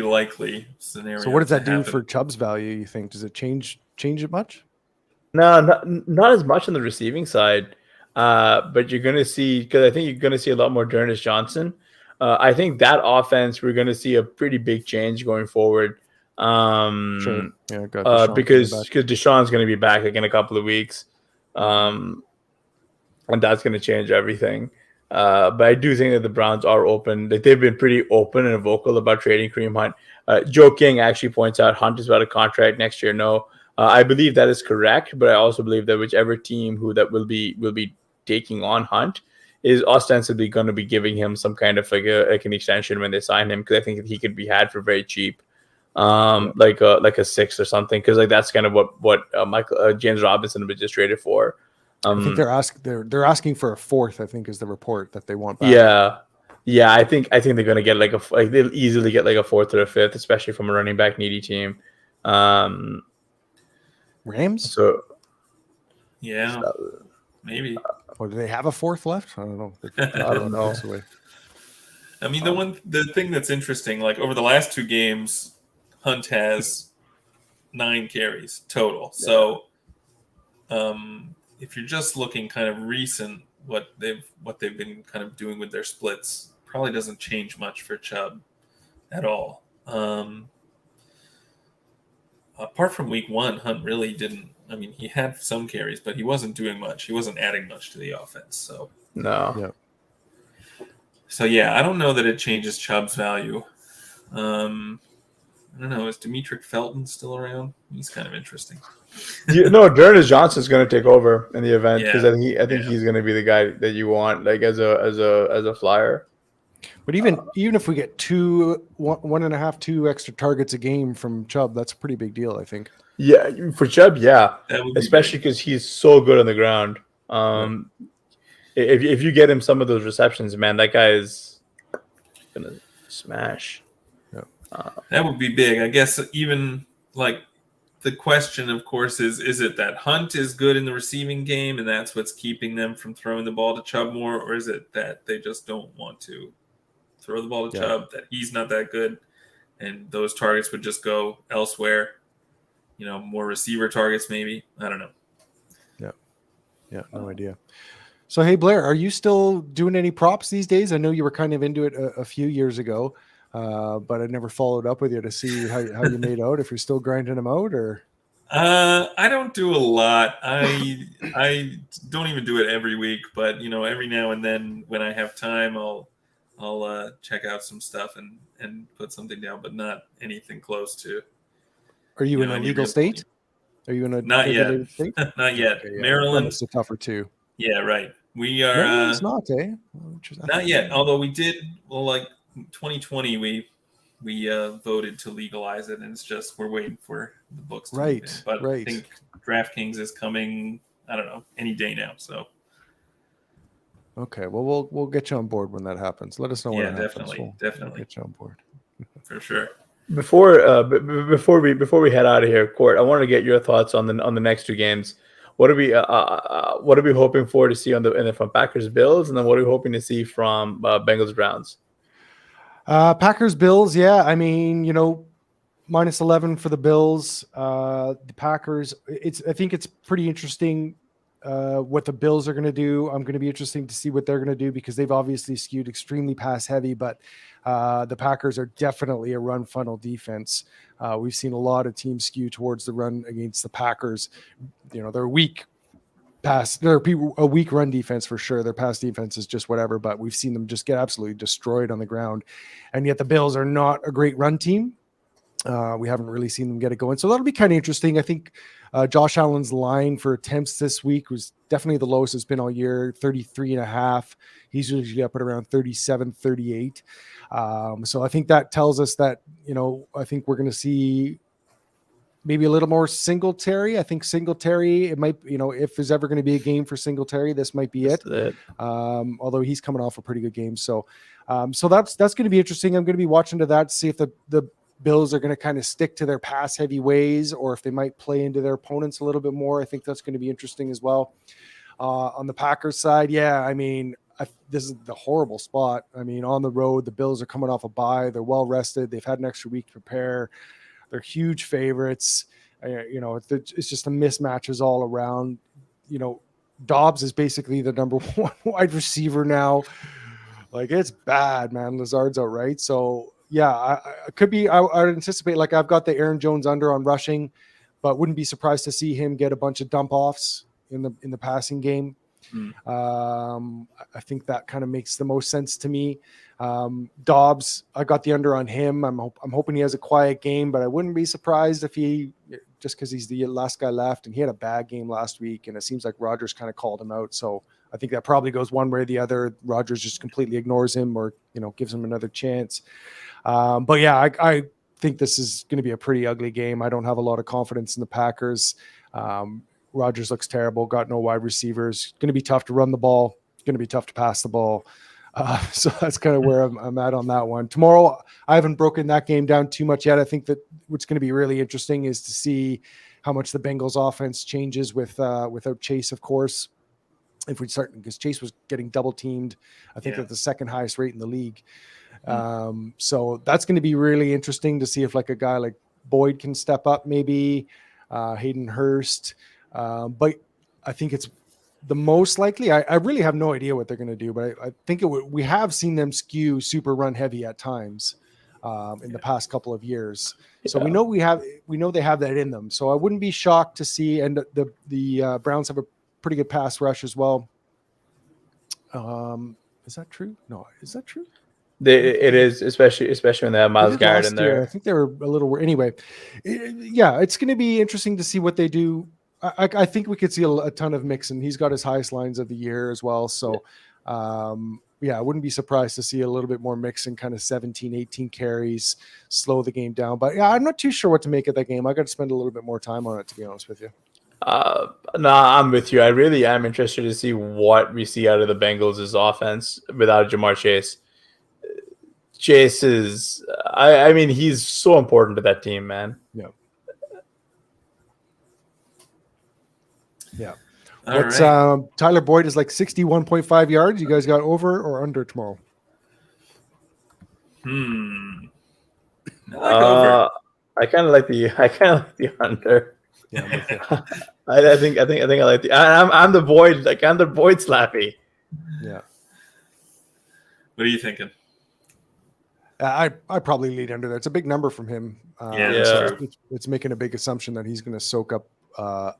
likely scenario. So what does that do for Chubb's value, you think? Does it change it much? No, not as much on the receiving side. But you're going to see, because I think you're going to see a lot more Dearness Johnson. I think that offense, we're going to see a pretty big change going forward. Sure. Yeah, because Deshaun's going to be back in a couple of weeks. And that's going to change everything. But I do think that the Browns are open. Like, they've been pretty open and vocal about trading Kareem Hunt. Joe King actually points out Hunt is about a contract next year. No, I believe that is correct, but I also believe that whichever team that will be taking on Hunt is ostensibly going to be giving him some kind of like an extension when they sign him, because I think he could be had for very cheap, like a 6 or something, because like that's kind of what James Robinson was just traded for. I think they're asking for a 4th, I think, is the report that they want back. Yeah. I think they're going to get they'll easily get like a 4th or a 5th, especially from a running back needy team. Rams? So yeah, maybe. Or do they have a 4th left? I don't know. I don't know. I mean, the thing that's interesting, like over the last 2 games, Hunt has 9 carries total. Yeah. So, if you're just looking kind of recent, what they've been kind of doing with their splits probably doesn't change much for Chubb at all. Apart from week 1, Hunt really didn't. I mean, he had some carries, but he wasn't doing much. He wasn't adding much to the offense. So no. Yeah. So yeah, I don't know that it changes Chubb's value. I don't know. Is Demetric Felton still around? He's kind of interesting. Dearness Johnson's going to take over in the event, because I think he's going to be the guy that you want, like as a flyer. But even if we get 1.5, 2 extra targets a game from Chubb, that's a pretty big deal, I think. Yeah, for Chubb, yeah, especially because he's so good on the ground. If you get him some of those receptions, man, that guy is gonna smash. Yeah. That would be big. I guess even like the question, of course, is it that Hunt is good in the receiving game and that's what's keeping them from throwing the ball to Chubb more, or is it that they just don't want to throw the ball to Chubb, that he's not that good, and those targets would just go elsewhere? More receiver targets maybe. I don't know. Yeah, no idea. So, hey, Blair, are you still doing any props these days? I know you were kind of into it a few years ago, but I never followed up with you to see how you made out, if you're still grinding them out or... I don't do a lot. I don't even do it every week, but every now and then when I have time, I'll check out some stuff and put something down, but not anything close to. Are you in a legal state? Are you in a not regulated yet? state? Not yet. Okay, yeah. Maryland. That's a tougher too. Yeah, right. We are. Maryland's not, eh? Not yet. Although we did, like 2020, we voted to legalize it, and it's just we're waiting for the books to move in. But I think DraftKings is coming, I don't know, any day now. So okay, well we'll get you on board when that happens. Let us know when it happens. Definitely we'll get you on board for sure. Before we head out of here, Cort, I wanted to get your thoughts on the next two games. What are we hoping for to see from Packers Bills, and then what are we hoping to see from Bengals Browns? Packers Bills, yeah. I mean, minus 11 for the Bills. The Packers, I think it's pretty interesting what the Bills are going to do. I'm going to be interesting to see what they're going to do because they've obviously skewed extremely pass heavy, but the Packers are definitely a run funnel defense. We've seen a lot of teams skew towards the run against the Packers. They're weak pass. They're a weak run defense for sure. Their pass defense is just whatever, but we've seen them just get absolutely destroyed on the ground. And yet the Bills are not a great run team. We haven't really seen them get it going. So that'll be kind of interesting. I think Josh Allen's line for attempts this week was definitely the lowest it's been all year, 33.5. He's usually up at around 37, 38. So I think that tells us that, I think we're going to see maybe a little more Singletary. I think Singletary, it might, if there's ever going to be a game for Singletary, this might be it. Although he's coming off a pretty good game. So that's going to be interesting. I'm going to be watching to that to see if the Bills are going to kind of stick to their pass heavy ways or if they might play into their opponents a little bit more. I think that's going to be interesting as well. On the Packers side, yeah, I mean, this is the horrible spot. I mean, on the road, the Bills are coming off a bye. They're well rested. They've had an extra week to prepare. They're huge favorites. It's just a mismatches all around. Dobbs is basically the number one wide receiver now. Like, it's bad, man. Lazard's out, right? So, yeah, I could be. I would anticipate, like, I've got the Aaron Jones under on rushing, but wouldn't be surprised to see him get a bunch of dump offs in the passing game. I think that kind of makes the most sense to me. Dobbs, I got the under on him. I'm hoping he has a quiet game, but I wouldn't be surprised if just because he's the last guy left, and he had a bad game last week, and it seems like Rodgers kind of called him out. So I think that probably goes one way or the other. Rodgers just completely ignores him or gives him another chance. But yeah, I think this is going to be a pretty ugly game. I don't have a lot of confidence in the Packers. Rodgers looks terrible, got no wide receivers. Going to be tough to run the ball. Going to be tough to pass the ball. So that's kind of where I'm at on that one. Tomorrow, I haven't broken that game down too much yet. I think that what's going to be really interesting is to see how much the Bengals offense changes without Chase, of course. If we start, because Chase was getting double teamed, I think at the second highest rate in the league. So that's going to be really interesting to see if like a guy like Boyd can step up, maybe Hayden Hurst. But I think it's the most likely. I really have no idea what they're going to do, but I think we have seen them skew super run heavy at times in the past couple of years. So we know they have that in them. So I wouldn't be shocked to see, and the Browns have a pretty good pass rush as well. Is that true? No, is that true? It is, especially when they have Myles Garrett in there. I think they were a little. Anyway, it's going to be interesting to see what they do. I think we could see a ton of Mixon. He's got his highest lines of the year as well. So, I wouldn't be surprised to see a little bit more Mixon, kind of 17, 18 carries, slow the game down. But yeah, I'm not too sure what to make of that game. I got to spend a little bit more time on it, to be honest with you. No, I'm with you. I really am interested to see what we see out of the Bengals' offense without Jamar Chase. Chase is. I mean, he's so important to that team, man. Yeah. Yeah. All What's right. Tyler Boyd is like 61.5 yards. You guys got over or under tomorrow? I like over. I kind of like the under. Yeah. I think I like the. I'm the Boyd. Like I'm the Boyd slappy. Yeah. What are you thinking? I probably lead under there. It's a big number from him. Yeah. So it's making a big assumption that he's going to soak up a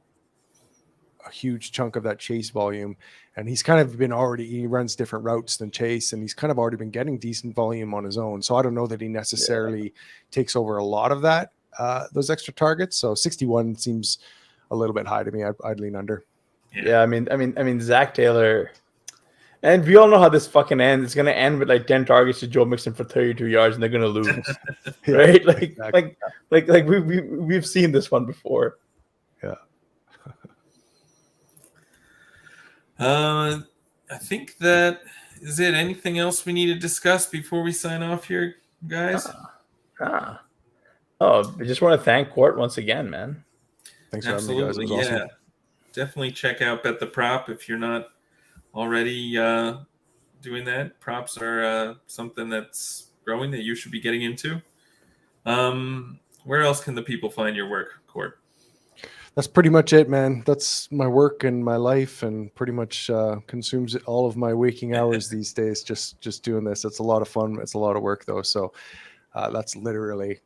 huge chunk of that Chase volume, and he's kind of been he runs different routes than Chase, and he's kind of already been getting decent volume on his own. So I don't know that he necessarily takes over a lot of that those extra targets. So 61 seems a little bit high to me. I'd lean under. Yeah, I mean Zach Taylor. And we all know how this fucking ends. It's gonna end with like 10 targets to Joe Mixon for 32 yards, and they're gonna lose, right? Like we've seen this one before. Yeah. I think that is it. Anything else we need to discuss before we sign off here, guys? Oh, I just want to thank Cort once again, man. Thanks for having me, guys. It was awesome. Definitely check out Bet the Prop if you're not already doing that. Props are something that's growing that you should be getting into. Where else can the people find your work, Cort? That's pretty much it, man. That's my work and my life, and pretty much consumes all of my waking hours these days. Just doing this. It's a lot of fun. It's a lot of work though. So that's literally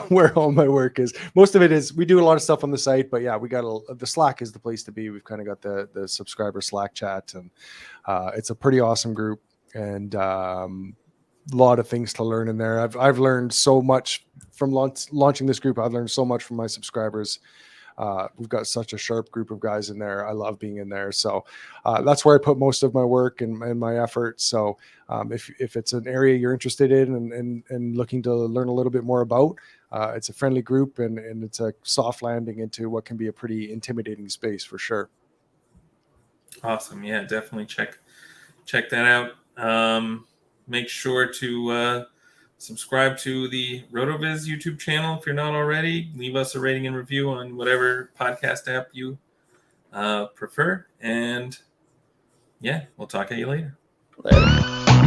where all my work is. Most of it is we do a lot of stuff on the site, but yeah, we got the Slack is the place to be. We've kind of got the subscriber Slack chat, and it's a pretty awesome group, and a lot of things to learn in there. I've learned so much from launching this group. I've learned so much from my subscribers. We've got such a sharp group of guys in there. I love being in there. So that's where I put most of my work and my effort. So if it's an area you're interested in and looking to learn a little bit more about, it's a friendly group and it's a soft landing into what can be a pretty intimidating space for sure. Awesome. Yeah, definitely check that out. Make sure to subscribe to the RotoViz YouTube channel if you're not already. Leave us a rating and review on whatever podcast app you prefer. And yeah, we'll talk to you later. Later.